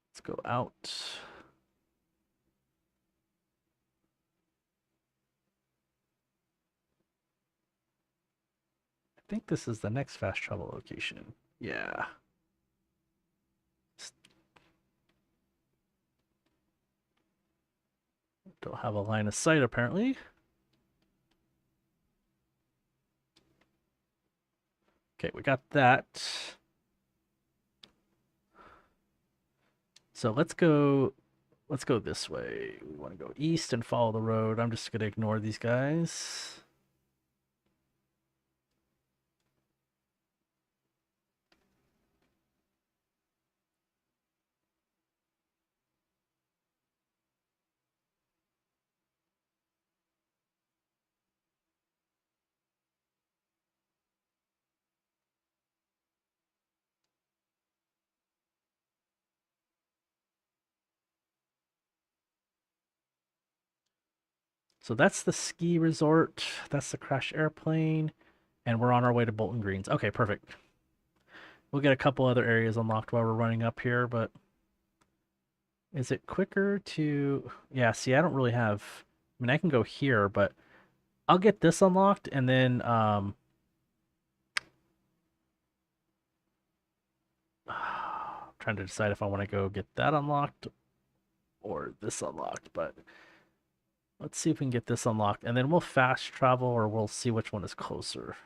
let's go out. I think this is the next fast travel location. Yeah. Don't have a line of sight apparently. Okay, we got that. So let's go let's go this way. We want to go east and follow the road. I'm just gonna ignore these guys. So that's the ski resort. That's the crash airplane. And we're on our way to Bolton Greens. Okay, perfect. We'll get a couple other areas unlocked while we're running up here, but is it quicker to... Yeah, see, I don't really have... I mean, I can go here, but I'll get this unlocked and then trying to decide if I want to go get that unlocked or this unlocked, but let's see if we can get this unlocked and then we'll fast travel or we'll see which one is closer.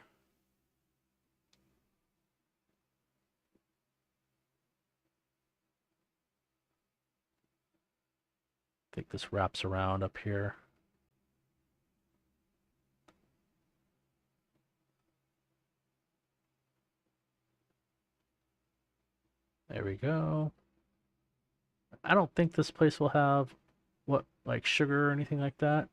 I think this wraps around up here. There we go. I don't think this place will have what, like sugar or anything like that.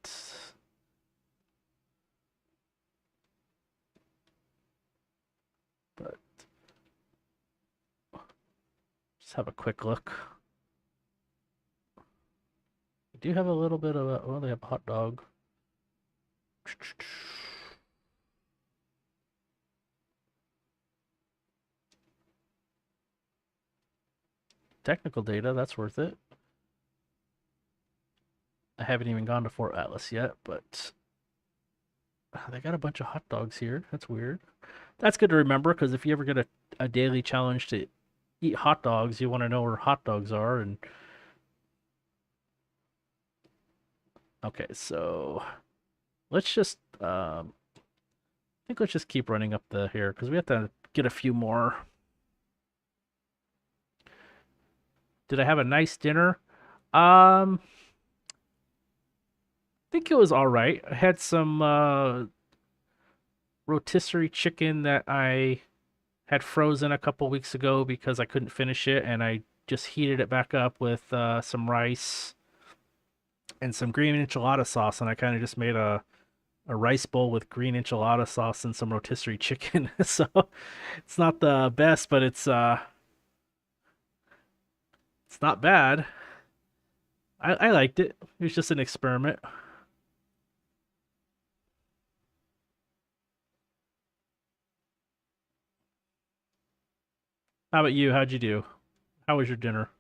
But just have a quick look. We do have a little bit of a, well, they have a hot dog. Technical data, that's worth it. I haven't even gone to Fort Atlas yet, but they got a bunch of hot dogs here. That's weird. That's good to remember because if you ever get a daily challenge to eat hot dogs, you want to know where hot dogs are. And okay, so let's just I think let's just keep running up the here because we have to get a few more. Did I have a nice dinner? I think it was all right. I had some rotisserie chicken that I had frozen a couple weeks ago because I couldn't finish it, and I just heated it back up with some rice and some green enchilada sauce, and I kind of just made a rice bowl with green enchilada sauce and some rotisserie chicken. So it's not the best, but it's not bad. I liked it. It was just an experiment. How about you? How'd you do? How was your dinner?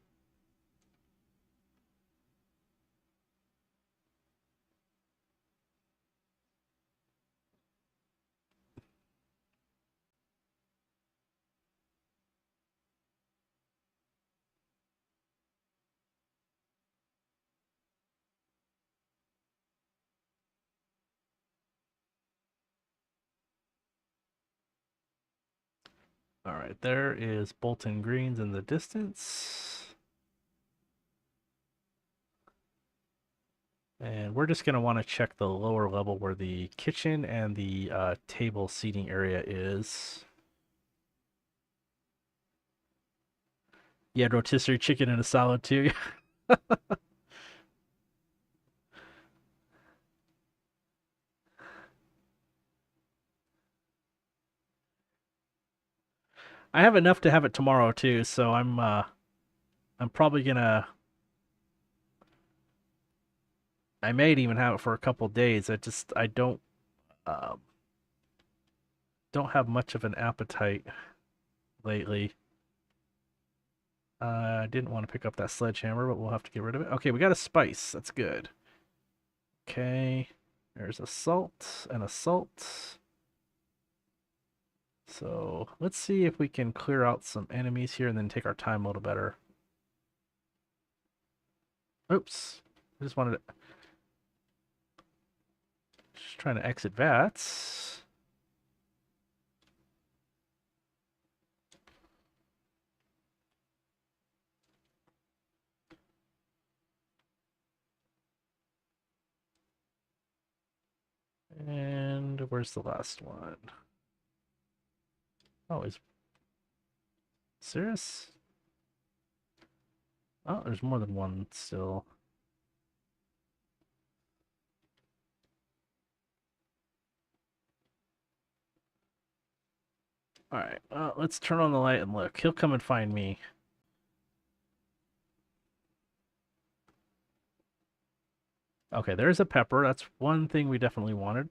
All right, there is Bolton Greens in the distance. And we're just going to want to check the lower level where the kitchen and the table seating area is. Yeah, rotisserie chicken and a salad too. I have enough to have it tomorrow too, so I'm probably gonna I might even have it for a couple days. I um don't have much of an appetite lately. I didn't want to pick up that sledgehammer, but we'll have to get rid of it. Okay, we got a spice. That's good. Okay, there's a salt and a salt. So let's see if we can clear out some enemies here and then take our time a little better. Oops. I just wanted to... Just trying to exit VATS. Where's the last one? Oh, is serious? Oh, there's more than one still. Alright, let's turn on the light and look. He'll come and find me. Okay, there's a pepper. That's one thing we definitely wanted.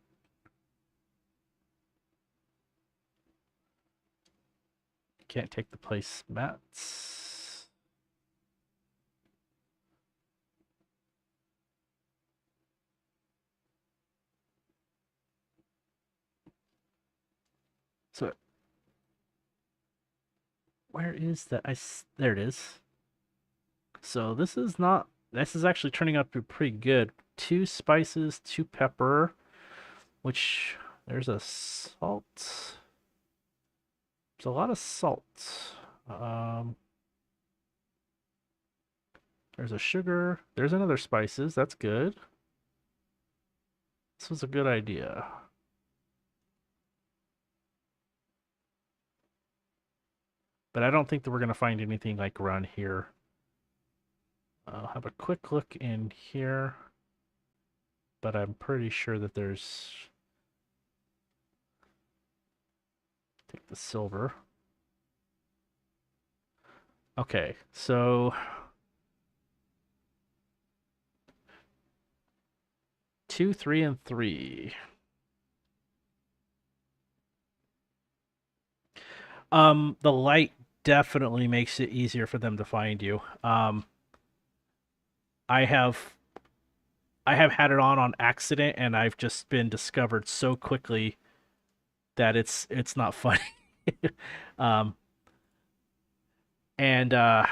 Can't take the place mats. So, where is that? There it is. So this is not, this is actually turning out to be pretty good. 2 spices, 2 pepper, which there's a salt. There's a lot of salt. There's a sugar. There's another spices. That's good. This was a good idea. But I don't think that we're going to find anything like around here. I'll have a quick look in here. But I'm pretty sure that there's... Take the silver. Okay, so... 2, 3, and 3. The light definitely makes it easier for them to find you. I have had it on accident, and I've just been discovered so quickly that it's not funny. um, and yeah,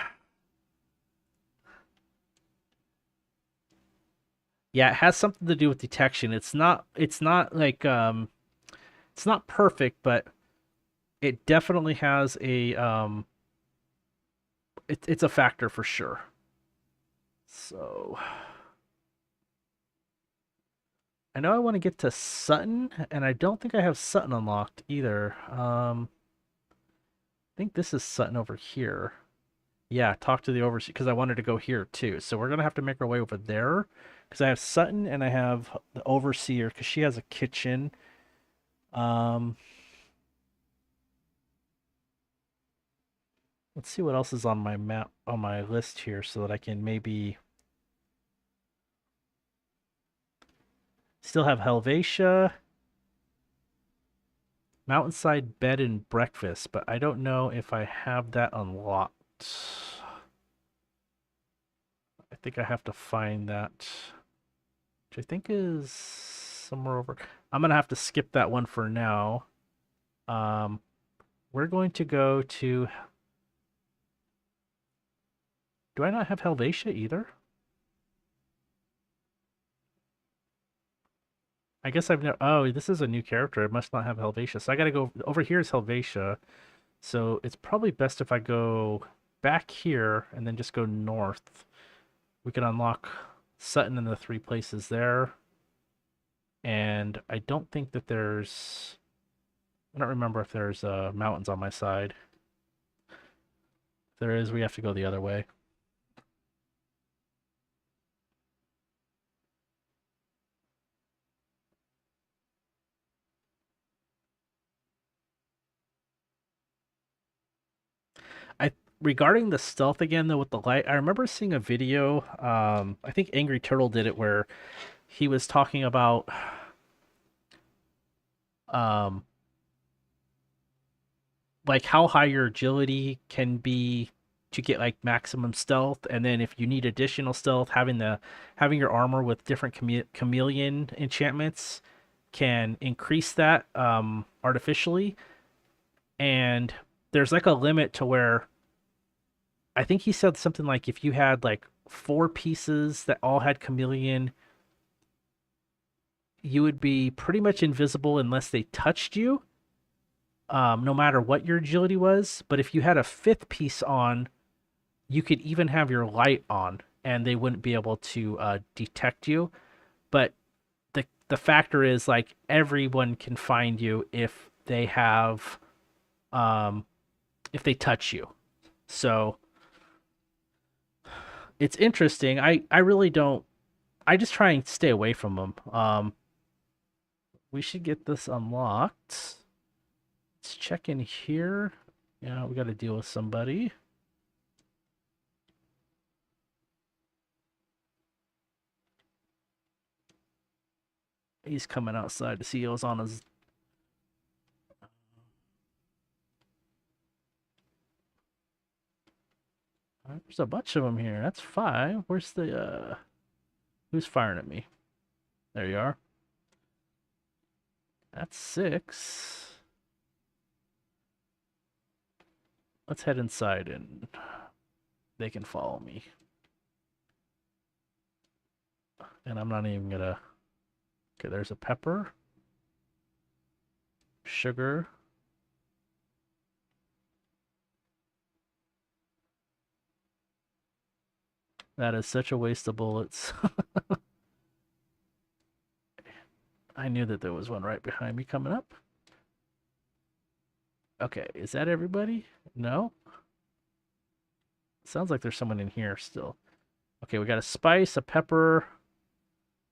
it has something to do with detection. It's not like it's not perfect, but it definitely has a it's a factor for sure. So I know I want to get to Sutton, and I don't think I have Sutton unlocked either. I think this is Sutton over here. Yeah, talk to the overseer, because I wanted to go here too. So we're gonna have to make our way over there, because I have Sutton and I have the overseer, because she has a kitchen. Um, let's see what else is on my map, on my list here, so that I can maybe still have Helvetia, Mountainside Bed and Breakfast, but I don't know if I have that unlocked. I think I have to find that, which I think is somewhere over. I'm gonna have to skip that one for now. We're going to go to. Do I not have Helvetia either? I guess I've never. Oh, this is a new character. I must not have Helvetia. So I gotta go over here is Helvetia. So it's probably best if I go back here and then just go north. We can unlock Sutton in the 3 places there. And I don't think that there's... I don't remember if there's mountains on my side. If there is, we have to go the other way. Regarding the stealth again though with the light, I remember seeing a video, I think Angry Turtle did it, where he was talking about um like how high your agility can be to get like maximum stealth, and then if you need additional stealth, having your armor with different chameleon enchantments can increase that artificially. And there's like a limit to where I think he said something like if you had like 4 pieces that all had chameleon, you would be pretty much invisible unless they touched you, no matter what your agility was. But if you had a 5th piece on, you could even have your light on, and they wouldn't be able to detect you. But the the factor is like everyone can find you if they have um if they touch you. So it's interesting. I really don't. I just try and stay away from them. We should get this unlocked. Let's check in here. Yeah, we got to deal with somebody. He's coming outside to see what's on his. There's a bunch of them here. That's 5. Where's the who's firing at me? There you are. That's 6. Let's head inside and they can follow me. And I'm not even gonna. Okay, there's a pepper. Sugar. That is such a waste of bullets. I knew that there was one right behind me coming up. Okay, is that everybody? No? Sounds like there's someone in here still. Okay, we got a spice, a pepper.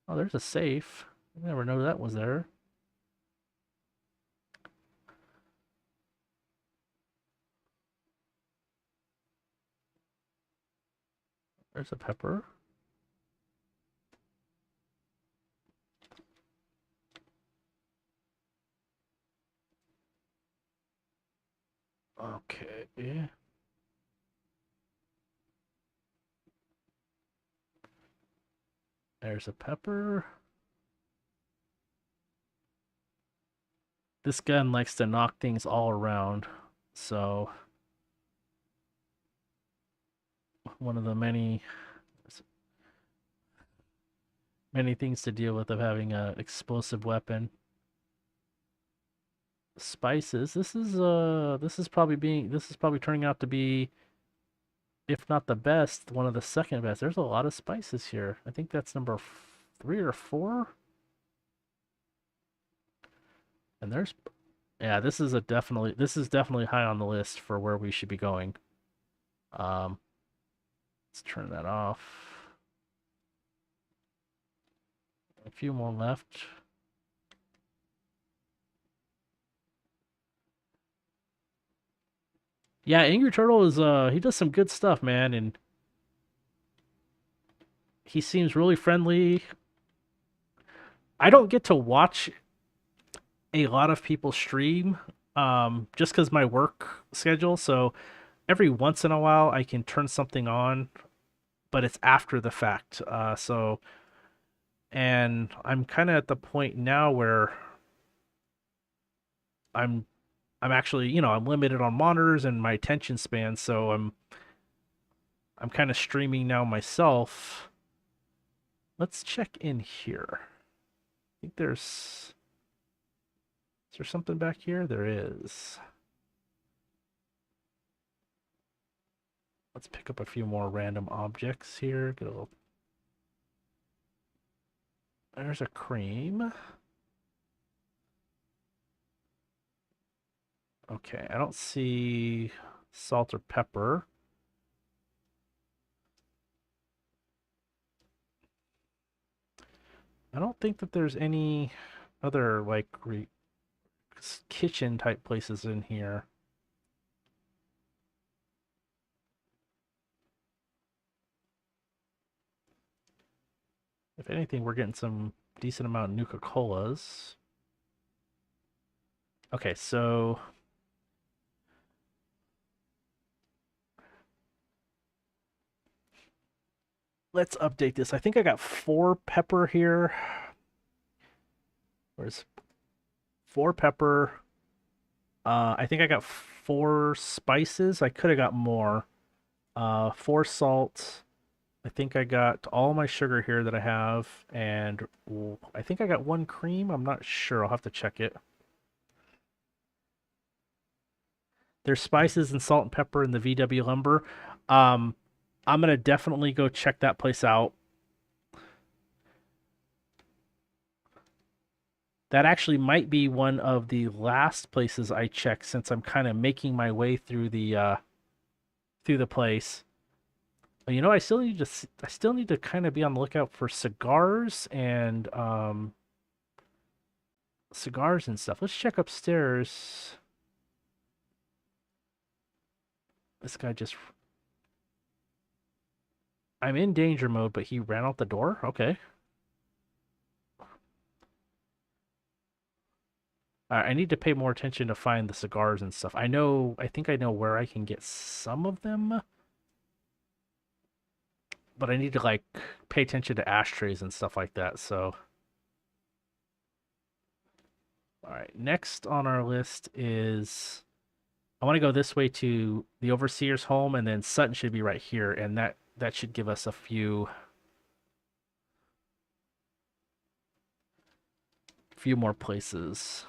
Oh, there's a safe. I never knew that was there. There's a pepper. Okay. There's a pepper. This gun likes to knock things all around. So, one of the many things to deal with of having an explosive weapon. Spices. This is probably turning out to be, if not the best, one of the second best. There's a lot of spices here. I think that's number 3 or 4. And there's, yeah, this is definitely high on the list for where we should be going. Um, let's turn that off. A few more left. Yeah, Angry Turtle is he does some good stuff, man, and he seems really friendly. I don't get to watch a lot of people stream just cuz my work schedule, so every once in a while I can turn something on, but it's after the fact. And I'm kind of at the point now where I'm I'm actually, I'm limited on monitors and my attention span, so I'm kind of streaming now myself. Let's check in here. I think is there something back here? There is. Let's pick up a few more random objects here. Get a little. There's a cream. Okay, I don't see salt or pepper. I don't think that there's any other like kitchen type places in here. If anything, we're getting some decent amount of Nuka-Colas. Okay, so let's update this. I think I got 4 pepper here. Where's 4 pepper? I think I got 4 spices. I could have got more. 4 salt. I think I got all my sugar here that I have, and I think I got 1 cream. I'm not sure. I'll have to check it. There's spices and salt and pepper in the VW Lumber. I'm gonna definitely go check that place out. That actually might be one of the last places I check since I'm kind of making my way through the place. But you know, I still need to kind of be on the lookout for cigars and stuff. Let's check upstairs. This guy just I'm in danger mode, but he ran out the door. Okay. I need to pay more attention to find the cigars and stuff. I think I know where I can get some of them, but I need to like pay attention to ashtrays and stuff like that. So, all right, next on our list is I want to go this way to the overseer's home, and then Sutton should be right here, and that should give us a few more places.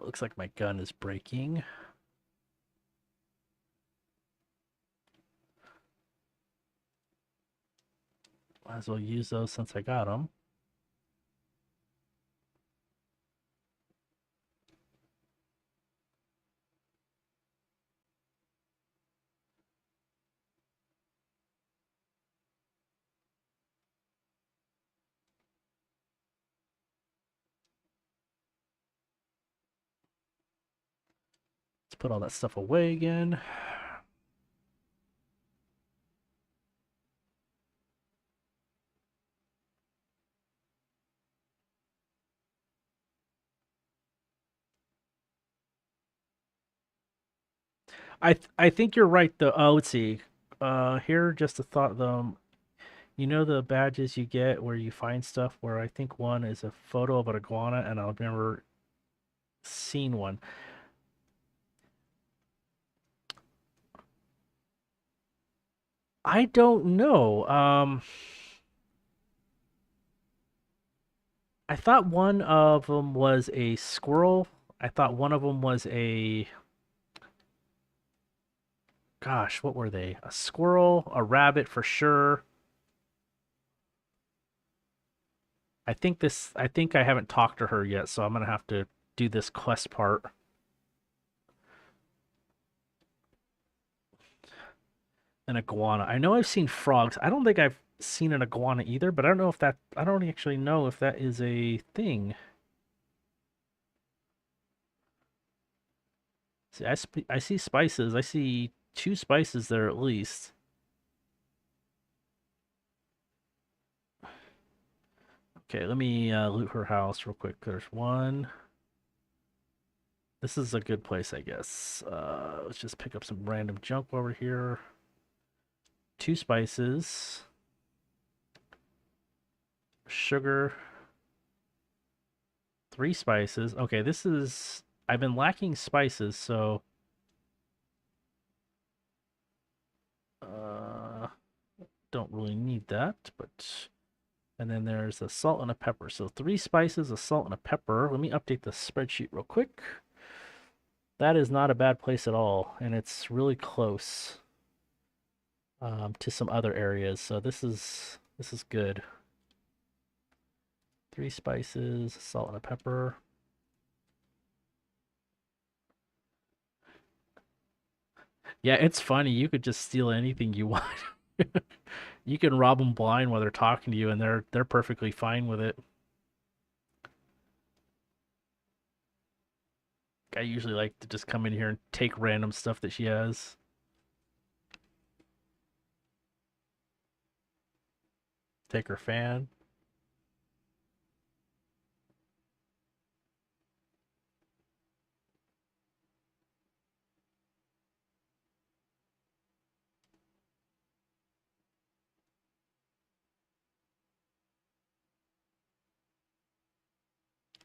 Looks like my gun is breaking. Might as well use those since I got them. Let's put all that stuff away again. I think you're right though. Let's see. Here just a thought though. You know the badges you get where you find stuff where I think one is a photo of an iguana and I've never seen one. I don't know. I thought one of them was a squirrel. I thought one of them was a gosh, what were they? A squirrel, a rabbit for sure. I think I haven't talked to her yet, so I'm gonna have to do this quest part. An iguana. I know I've seen frogs. I don't think I've seen an iguana either, but I don't actually know if that is a thing. See, I see spices. I see two spices there at least. Okay, let me loot her house real quick. There's one. This is a good place, I guess. Let's just pick up some random junk while we're here. Two spices. Sugar. Three spices. Okay, this is... I've been lacking spices, so... don't really need that, but... And then there's a salt and a pepper. So three spices, a salt, and a pepper. Let me update the spreadsheet real quick. That is not a bad place at all, and it's really close to some other areas. So this is good. Three spices, salt, and a pepper. Yeah, it's funny. You could just steal anything you want. You can rob them blind while they're talking to you, and they're perfectly fine with it. I usually like to just come in here and take random stuff that she has. Take her fan.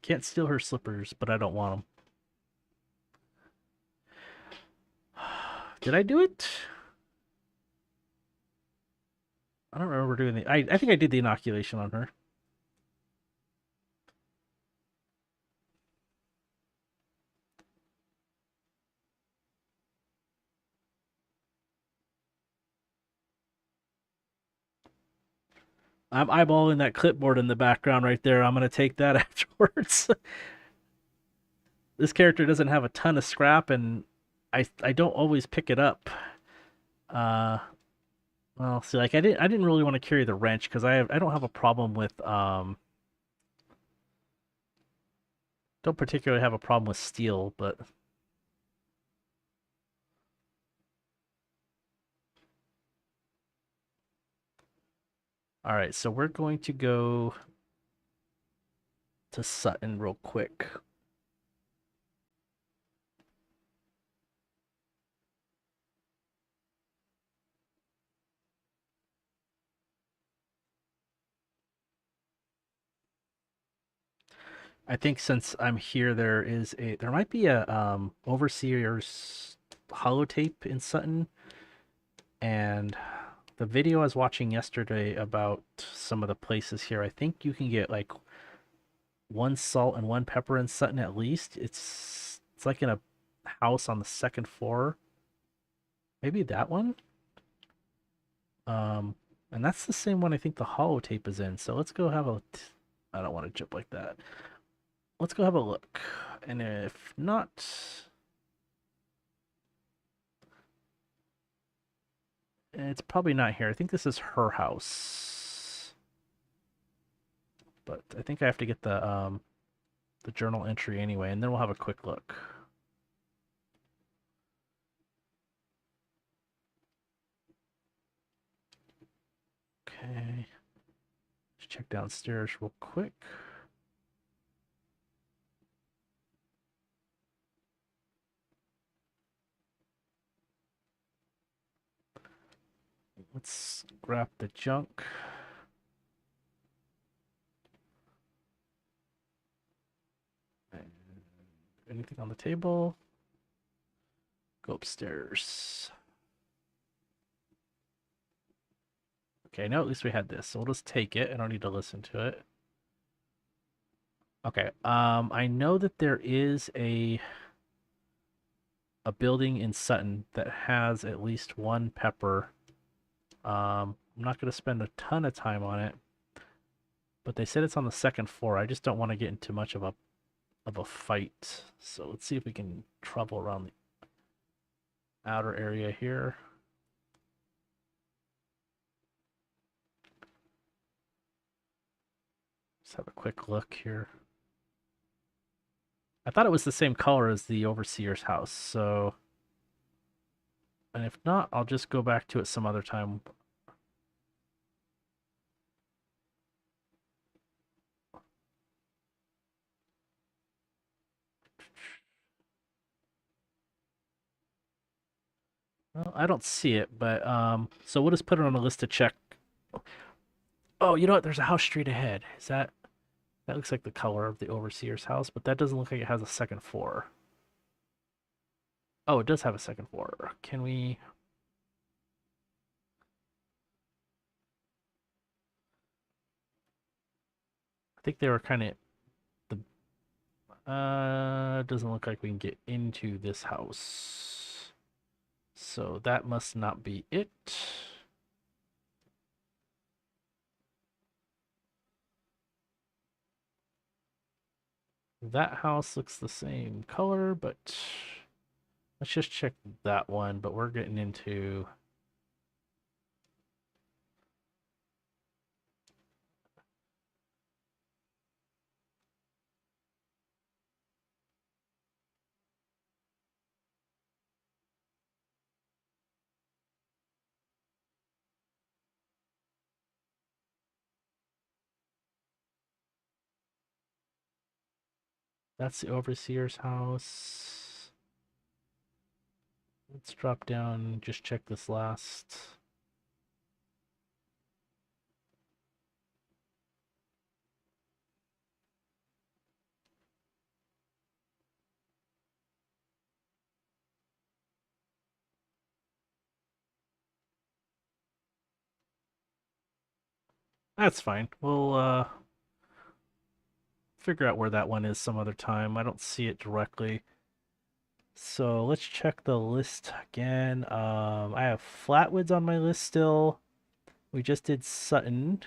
Can't steal her slippers, but I don't want them. Did I do it? I don't remember doing the. I think I did the inoculation on her. I'm eyeballing that clipboard in the background right there. I'm gonna take that afterwards. This character doesn't have a ton of scrap, and I don't always pick it up. Uh, well, see, like I didn't really want to carry the wrench because I don't have a problem with don't particularly have a problem with steel, but all right. So we're going to go to Sutton real quick. I think since I'm here, there might be a overseer's holotape in Sutton, and the video I was watching yesterday about some of the places here, I think you can get like one salt and one pepper in Sutton at least. It's like in a house on the second floor. Maybe that one. Um, and that's the same one I think the holotape is in. So let's go have a. I don't want to jump like that. Let's go have a look. And if not, it's probably not here. I think this is her house. But I think I have to get the journal entry anyway, and then we'll have a quick look. Okay. Let's check downstairs real quick. Let's grab the junk. Anything on the table? Go upstairs. Okay, now at least we had this, so we'll just take it. I don't need to listen to it. Okay, I know that there is a building in Sutton that has at least one pepper. I'm not going to spend a ton of time on it, but they said it's on the second floor. I just don't want to get into much of a fight. So let's see if we can travel around the outer area here. Just have a quick look here. I thought it was the same color as the overseer's house, so and if not, I'll just go back to it some other time. Well, I don't see it, but so we'll just put it on the list to check. Oh, you know what? There's a house straight ahead. Is that looks like the color of the overseer's house, but that doesn't look like it has a second floor. Oh, it does have a second floor. Can we? I think they were kind of the. It doesn't look like we can get into this house, so that must not be it. That house looks the same color, but let's just check that one. But we're getting into. That's the overseer's house. Let's drop down, just check this last. That's fine. We'll figure out where that one is some other time. I don't see it directly. So let's check the list again. I have Flatwoods on my list still. We just did Sutton.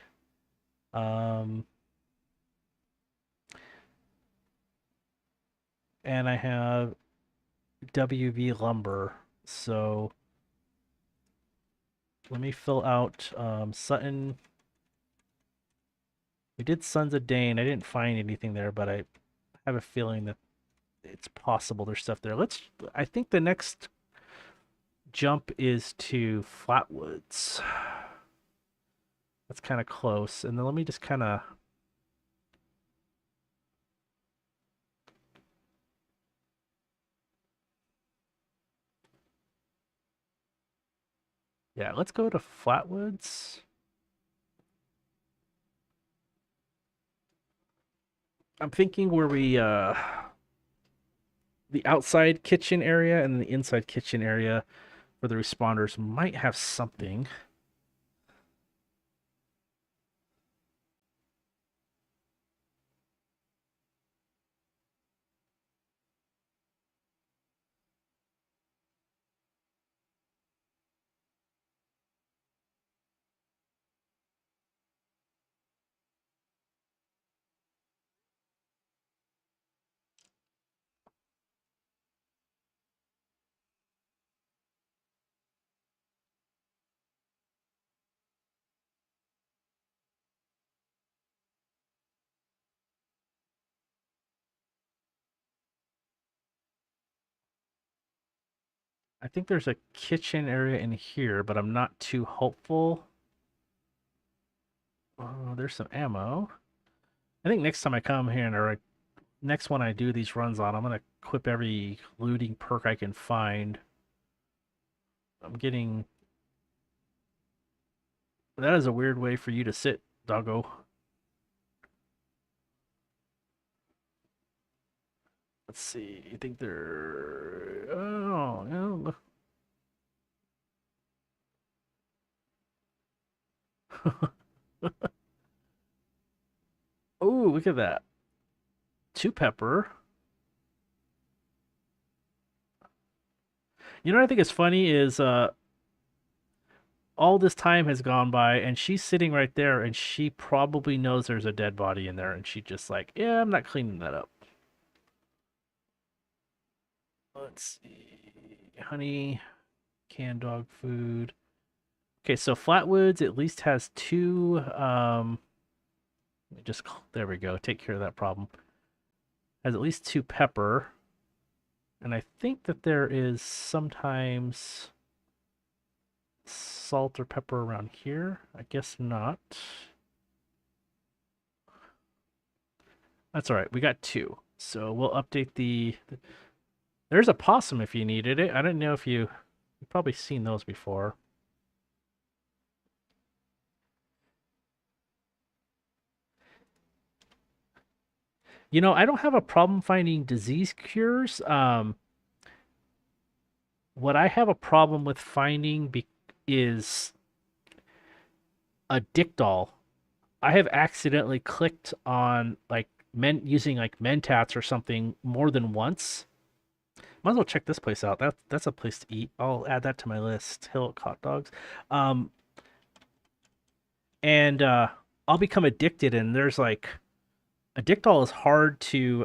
Um, and I have WV Lumber. So let me fill out Sutton. We did Sons of Dane. I didn't find anything there, but I have a feeling that it's possible there's stuff there. I think the next jump is to Flatwoods. That's kind of close. And then let me just kind of, yeah, let's go to Flatwoods. I'm thinking where the outside kitchen area and the inside kitchen area for the responders might have something. I think there's a kitchen area in here, but I'm not too hopeful. Oh, there's some ammo. I think next time I come here, or next one I do these runs on, I'm gonna equip every looting perk I can find. I'm getting. That is a weird way for you to sit, doggo. Let's see. You think they're. Oh, no. Oh, look at that. Two pepper. You know what I think is funny is all this time has gone by and she's sitting right there and she probably knows there's a dead body in there and she just like, yeah, I'm not cleaning that up. Let's see. Honey, canned dog food. Okay, so Flatwoods at least has two just there we go. Take care of that problem. Has at least two pepper. And I think that there is sometimes salt or pepper around here. I guess not. That's all right. We got two. So we'll update there's a possum if you needed it. I didn't know if you've probably seen those before. You know, I don't have a problem finding disease cures. What I have a problem with finding is a dick doll. I have accidentally clicked on like using like mentats or something more than once. Might as well check this place out. That's a place to eat. I'll add that to my list. Hill hot dogs. Um, and I'll become addicted. And there's like a dick doll is hard to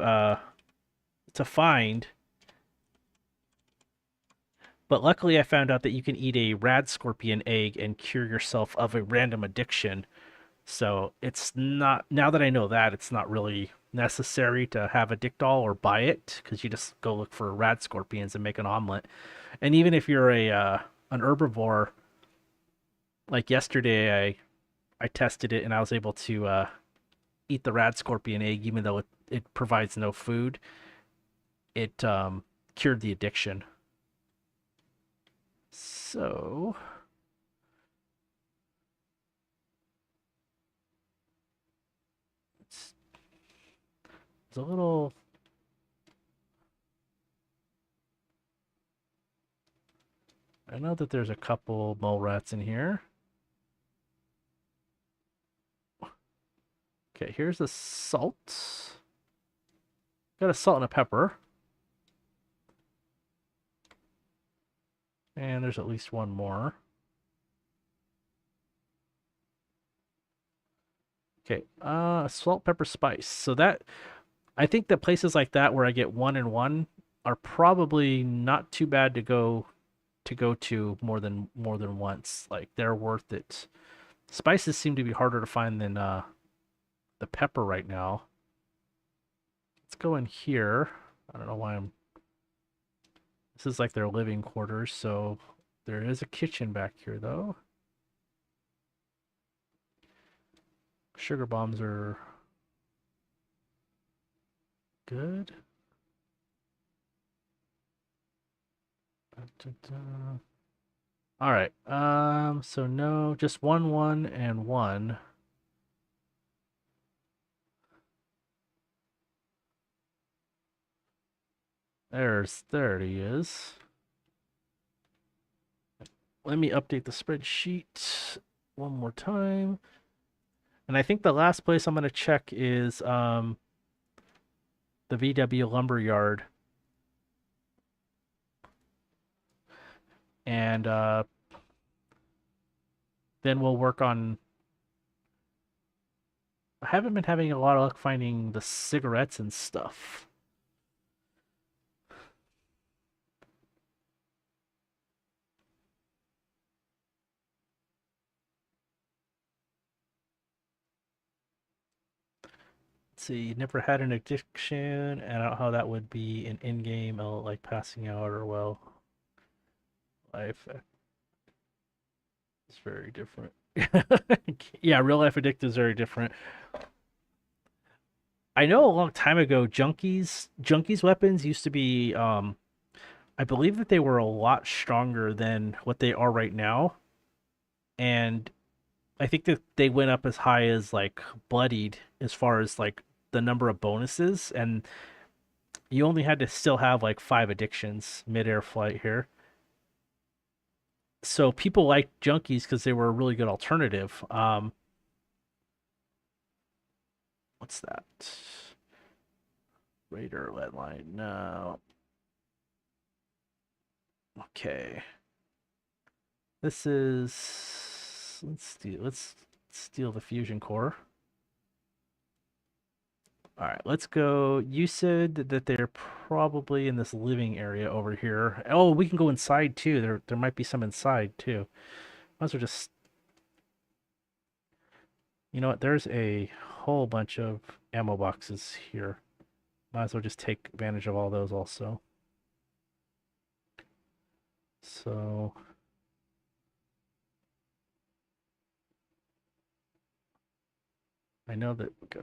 find. But luckily, I found out that you can eat a rad scorpion egg and cure yourself of a random addiction. So it's not, now that I know that, it's not really necessary to have a dick doll or buy it because you just go look for rad scorpions and make an omelet. And even if you're a an herbivore, like yesterday, I tested it and I was able to eat the rad scorpion egg, even though it provides no food. It cured the addiction. So it's a little. I know that there's a couple mole rats in here. Okay, here's the salt. Got a salt and a pepper. And there's at least one more. Okay, salt, pepper, spice. So that, I think that places like that where I get 1 and 1 are probably not too bad to go to more than once. Like they're worth it. Spices seem to be harder to find than the pepper right now. Let's go in here. I don't know why I'm. This is like their living quarters, so there is a kitchen back here though. Sugar bombs are good. Da-da-da. All right. So no, just 1, 1, and 1. There he is. Let me update the spreadsheet one more time. And I think the last place I'm going to check is the VW lumber yard. And then we'll work on. I haven't been having a lot of luck finding the cigarettes and stuff. Let's see, never had an addiction, and I don't know how that would be an in-game, like passing out or well, life is very different. Yeah, real life addict is very different. I know a long time ago, junkies weapons used to be, I believe that they were a lot stronger than what they are right now, and I think that they went up as high as like bloodied as far as like the number of bonuses, and you only had to still have like 5 addictions mid-air flight here. So people liked junkies because they were a really good alternative. What's that? Raider lead line. No. Okay. This is let's steal the fusion core. All right, let's go. You said that they're probably in this living area over here. Oh, we can go inside too. There might be some inside too. Might as well just, you know what? There's a whole bunch of ammo boxes here. Might as well just take advantage of all those also. So I know that. Okay.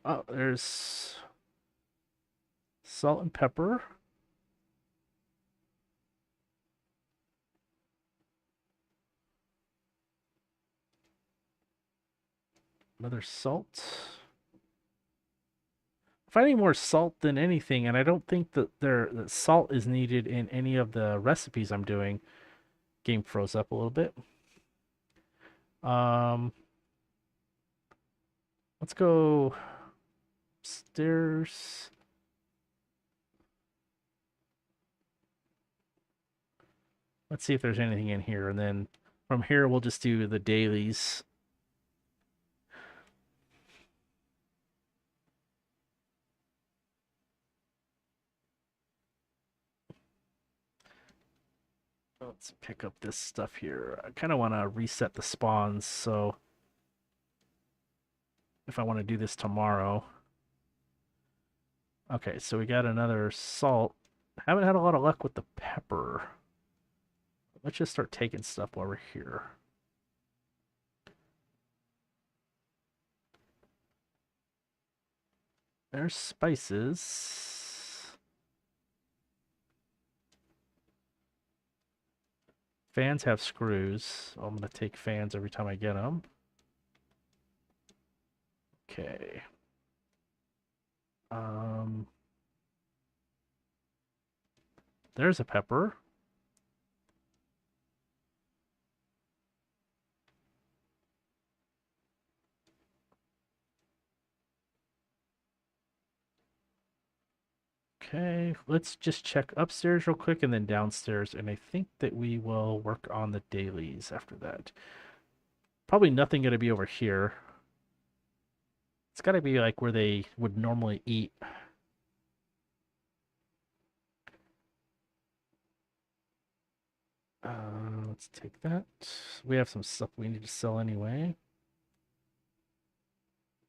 Oh, there's salt and pepper. Another salt. Finding more salt than anything, and I don't think that salt is needed in any of the recipes I'm doing. Game froze up a little bit. Um, let's go upstairs. Let's see if there's anything in here, and then from here we'll just do the dailies. Let's pick up this stuff here. I kind of want to reset the spawns, so if I want to do this tomorrow. Okay, so we got another salt. Haven't had a lot of luck with the pepper. Let's just start taking stuff while we're here. There's spices. Fans have screws. So I'm going to take fans every time I get them. Okay. There's a pepper. let's just check upstairs real quick and then downstairs, and I think that we will work on the dailies after that. Probably nothing going to be over here. It's got to be like where they would normally eat. Let's take that. We have some stuff we need to sell anyway.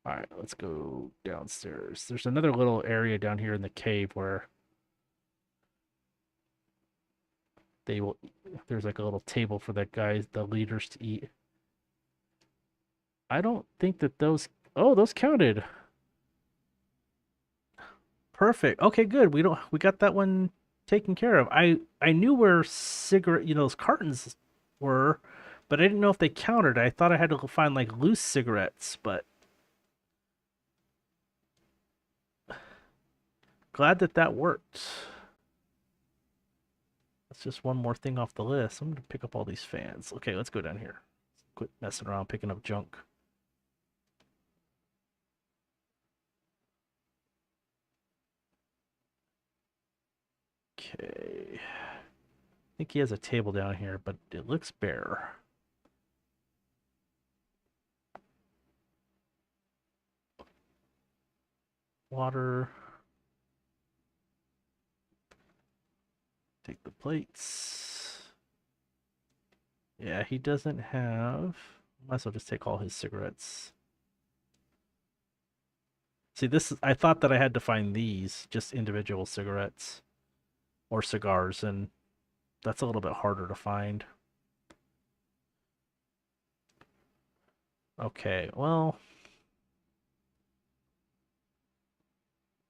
All right, let's go downstairs. There's another little area down here in the cave where they will. There's like a little table for the leaders to eat. I don't think that those. Oh, those counted. Perfect. Okay, good. We got that one taken care of. I knew where cigarette, those cartons were, but I didn't know if they counted. I thought I had to find like loose cigarettes, but glad that that worked. That's just one more thing off the list. I'm gonna pick up all these fans. Okay, let's go down here. Quit messing around picking up junk. Okay. I think he has a table down here, but it looks bare. Water. Take the plates. Yeah, he doesn't have. Might as well just take all his cigarettes. See, I thought that I had to find these, just individual cigarettes or cigars, and that's a little bit harder to find. Okay, well,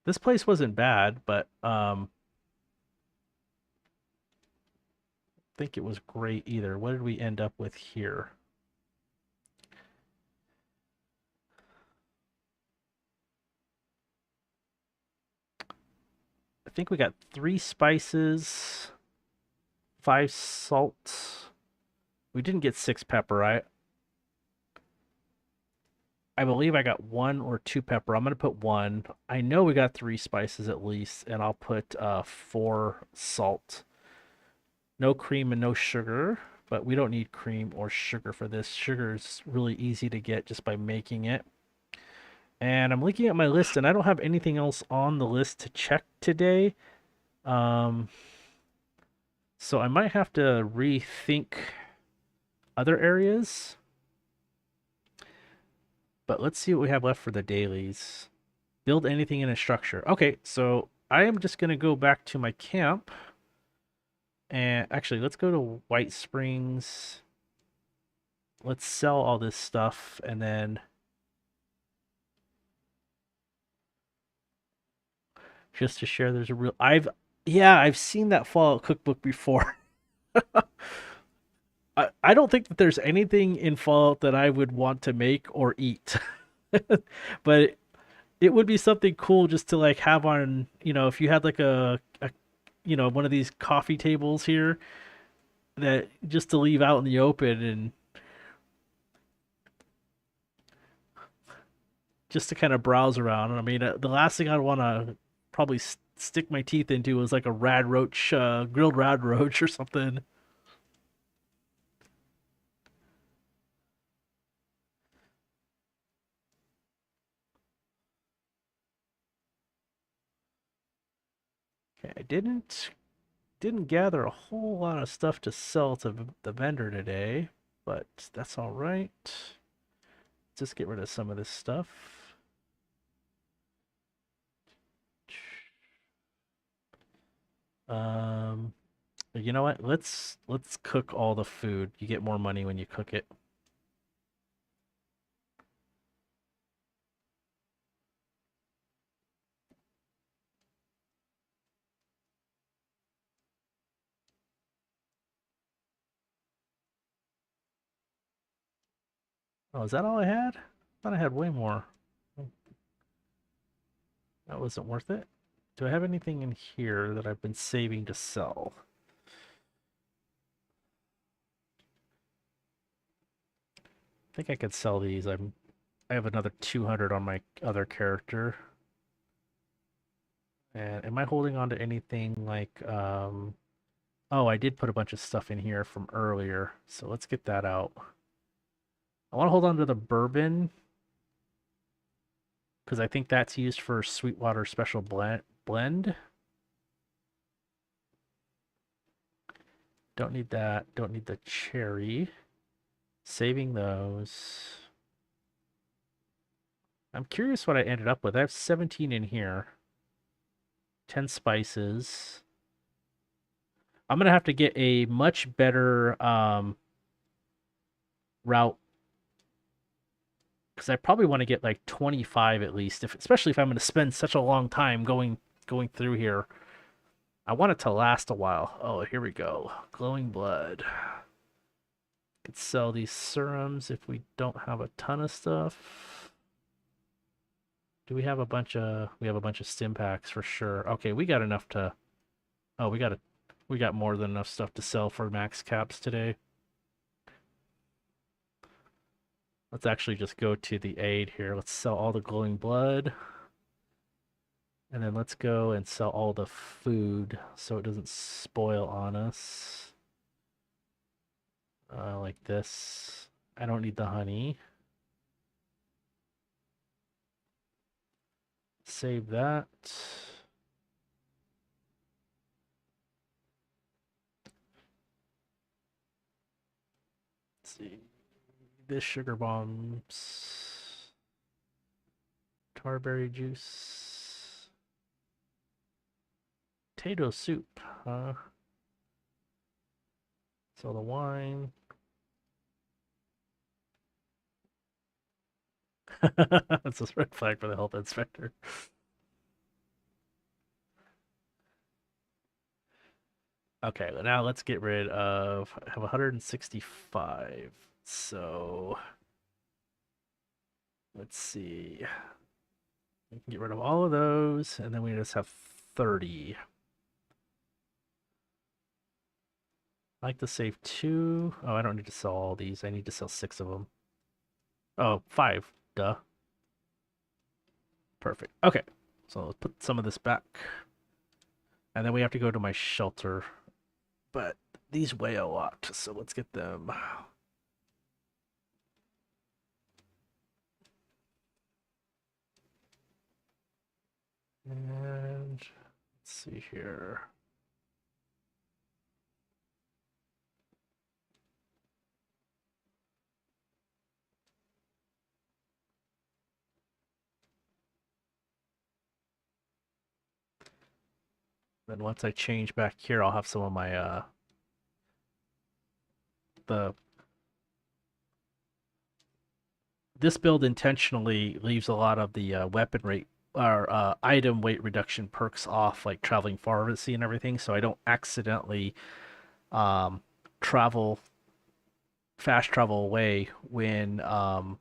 this place wasn't bad, but I think it was great either. What did we end up with here? I think we got 3 spices, 5 salt. We didn't get 6 pepper. I believe I got 1 or 2 pepper. I'm gonna put 1. I know we got 3 spices at least, and I'll put 4 salt. No cream and no sugar, but we don't need cream or sugar for this. Sugar is really easy to get just by making it. And I'm looking at my list, and I don't have anything else on the list to check today. Um, so I might have to rethink other areas. But let's see what we have left for the dailies. Build anything in a structure. Okay, so I am just going to go back to my camp. And actually, let's go to White Springs. Let's sell all this stuff, and then just to share, there's a real I've seen that Fallout cookbook before. I don't think that there's anything in Fallout that I would want to make or eat. But it would be something cool just to like have on, if you had like a one of these coffee tables here that just to leave out in the open and just to kind of browse around. I mean, the last thing I'd want to probably stick my teeth into was like a rad roach, grilled rad roach or something. Okay, I didn't gather a whole lot of stuff to sell to the vendor today, but that's all right. Just get rid of some of this stuff. Um, you know what? Let's cook all the food. You get more money when you cook it. Oh, is that all I had? I thought I had way more. That wasn't worth it. Do I have anything in here that I've been saving to sell? I think I could sell these. I have another 200 on my other character. And am I holding on to anything like, oh, I did put a bunch of stuff in here from earlier, so let's get that out. I want to hold on to the bourbon because I think that's used for Sweetwater Special Blend. Don't need that. Don't need the cherry. Saving those. I'm curious what I ended up with. I have 17 in here. 10 spices. I'm gonna have to get a much better route because I probably want to get like 25 at least, if especially if I'm gonna spend such a long time going through here. I want it to last a while. Oh, here we go. Glowing blood. Could sell these serums if we don't have a ton of stuff. Do we have a bunch of stim packs for sure. Okay, we got enough to oh, we got more than enough stuff to sell for max caps today. Let's actually just go to the aid here. Let's sell all the glowing blood. And then let's go and sell all the food so it doesn't spoil on us. Like this. I don't need the honey. Save that. Let's see. This sugar bombs. Tarberry juice. Potato soup, huh? Sell the wine. That's a red flag for the health inspector. Okay, well now let's get rid of. I have 165. So let's see. We can get rid of all of those, and then we just have 30. I like to save two. Oh, I don't need to sell all these. I need to sell 6 of them. Oh, 5. Duh. Perfect. Okay. So let's put some of this back. And then we have to go to my shelter. But these weigh a lot, so let's get them. And let's see here. Then once I change back here, I'll have some of my the this build intentionally leaves a lot of the weapon rate or item weight reduction perks off, like traveling pharmacy and everything, so I don't accidentally um, travel fast travel away when I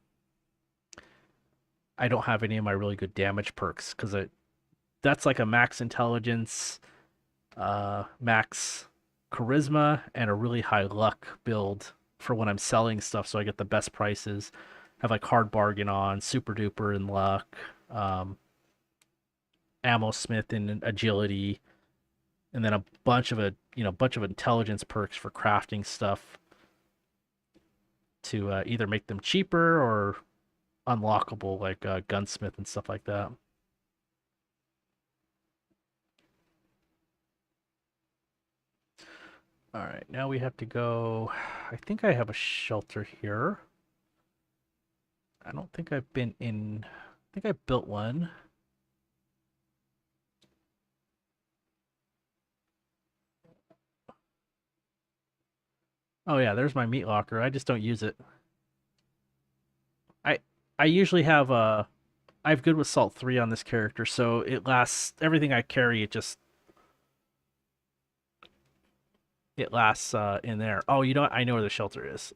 don't have any of my really good damage perks because that's like a max intelligence, max charisma, and a really high luck build for when I'm selling stuff, so I get the best prices. Have like hard bargain on, super duper in luck, um, ammo smith in agility, and then a bunch of bunch of intelligence perks for crafting stuff to either make them cheaper or unlockable, like gunsmith and stuff like that. All right, now we have to go. I think I have a shelter here. I don't think I've been in. I think I built one. Oh yeah, there's my meat locker. I just don't use it. I I usually have I have good with salt 3 on this character, so it lasts everything I carry, it lasts in there. Oh, you know what? I know where the shelter is.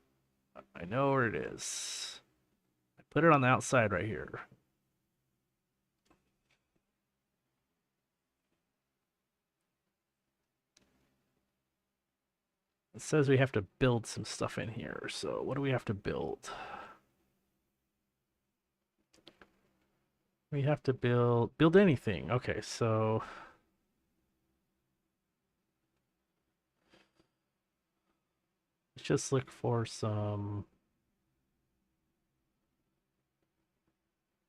I know where it is. I put it on the outside right here. It says we have to build some stuff in here. So what do we have to build? We have to build anything. Okay, so Let's just look for some.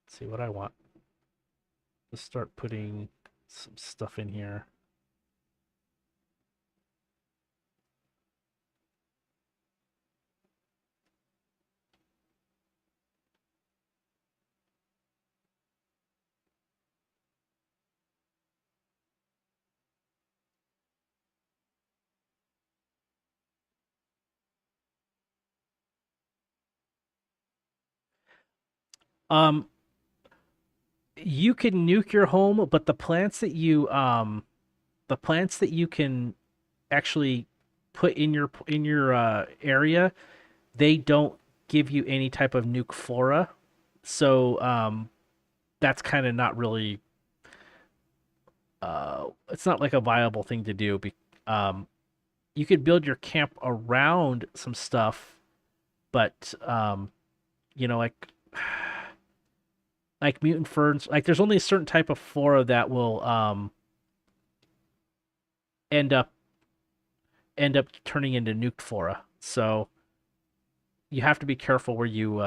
Let's see what I want. Let's start putting some stuff in here. Um, you can nuke your home, but the plants that you can actually put in your area, they don't give you any type of nuke flora. So that's kind of not really it's not like a viable thing to do. Um, you could build your camp around some stuff, but you know, like mutant ferns, like there's only a certain type of flora that will end up turning into nuked flora. So you have to be careful where you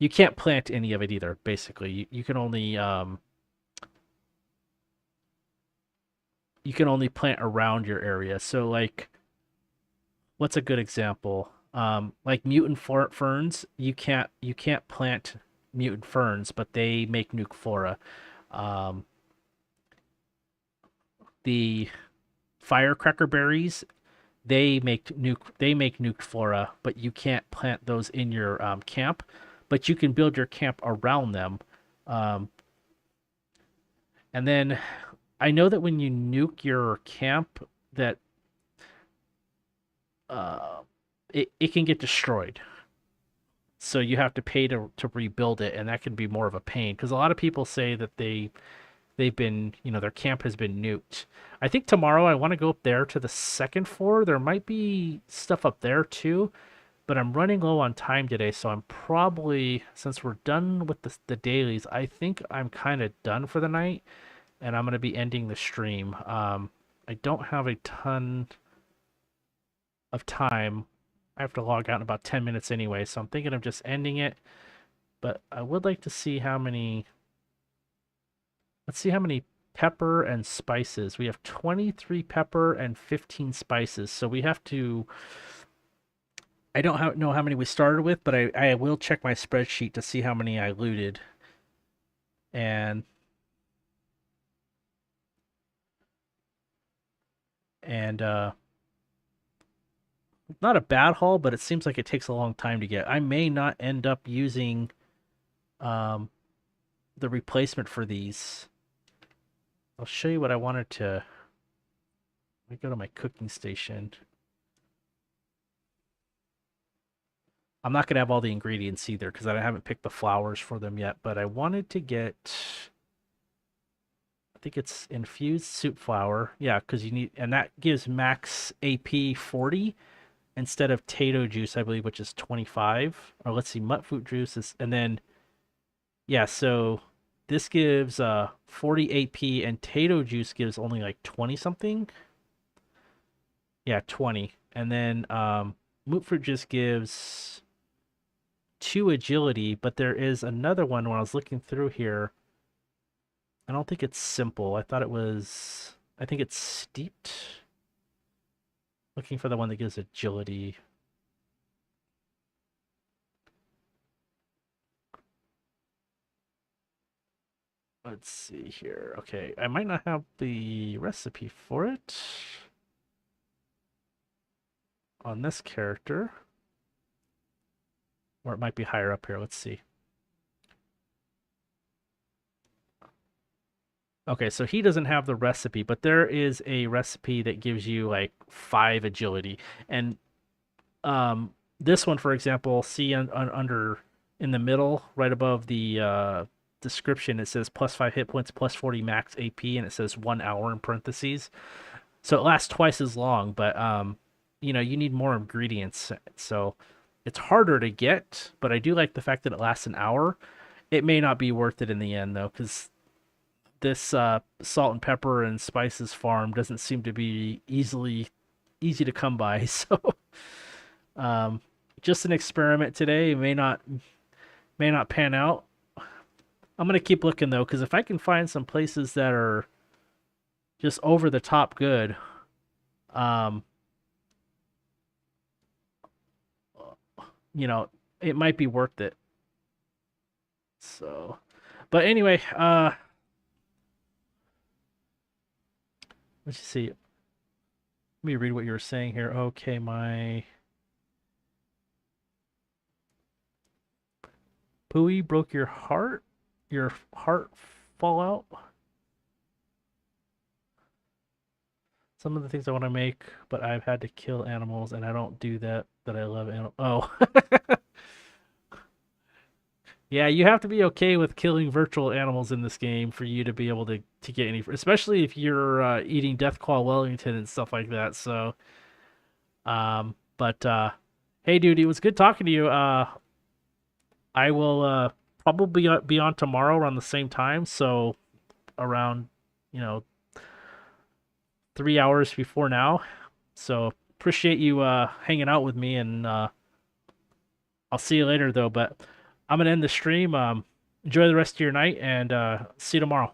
can't plant any of it either. Basically, you can only plant around your area. So like, what's a good example? Like mutant ferns, you can't plant mutant ferns, but they make nuke flora. Um, the firecracker berries, they make nuked flora, but you can't plant those in your camp. But you can build your camp around them. Um, and then I know that when you nuke your camp, that uh, it can get destroyed. So you have to pay to rebuild it, and that can be more of a pain because a lot of people say that they've been, their camp has been nuked. I think tomorrow I want to go up there to the second floor. There might be stuff up there too, but I'm running low on time today, so I'm probably, since we're done with the dailies, I think I'm kind of done for the night, and I'm going to be ending the stream. I don't have a ton of time. I have to log out in about 10 minutes anyway, so I'm thinking of just ending it. But I would like to see how many. Let's see how many pepper and spices. We have 23 pepper and 15 spices. So we have to. I don't know how many we started with, but I will check my spreadsheet to see how many I looted. And and not a bad haul, but it seems like it takes a long time to get. I may not end up using um the replacement for these. I'll show you what I wanted to. Let me go to my cooking station. I'm not gonna have all the ingredients either because I haven't picked the flowers for them yet. But I wanted to get. I think it's infused soup flour. Yeah, because you need, and that gives max AP 40 instead of Tato juice, I believe, which is 25. Or let's see, mutfruit juice is, and then yeah, so this gives 40 AP, and Tato juice gives only like 20 something. Yeah, 20. And then mutfruit just gives 2 agility, but there is another one when I was looking through here. I don't think it's simple. I thought it was. I think it's steeped. Looking for the one that gives agility. Let's see here. Okay, I might not have the recipe for it on this character. Or it might be higher up here. Let's see. Okay, so he doesn't have the recipe, but there is a recipe that gives you like 5 agility. And this one, for example, see under in the middle, right above the description, it says plus 5 hit points, plus 40 max AP, and it says 1 hour in parentheses. So it lasts twice as long, but you need more ingredients. So it's harder to get, but I do like the fact that it lasts an hour. It may not be worth it in the end though, because this salt and pepper and spices farm doesn't seem to be easy to come by. So um, just an experiment today. It may not pan out. I'm gonna keep looking though, because if I can find some places that are just over the top good, um, you know, it might be worth it. So, but anyway, let's see. Let me read what you were saying here. Okay, my Pooey broke your heart? Your heart fall out? Some of the things I want to make, but I've had to kill animals, and I don't do that I love animals. Oh. Yeah, you have to be okay with killing virtual animals in this game for you to be able to get any, especially if you're eating Deathclaw Wellington and stuff like that. So, but hey, dude, it was good talking to you. I will probably be on tomorrow around the same time, so around, you know, 3 hours before now. So appreciate you hanging out with me, and I'll see you later though. But I'm gonna end the stream. Enjoy the rest of your night, and see you tomorrow.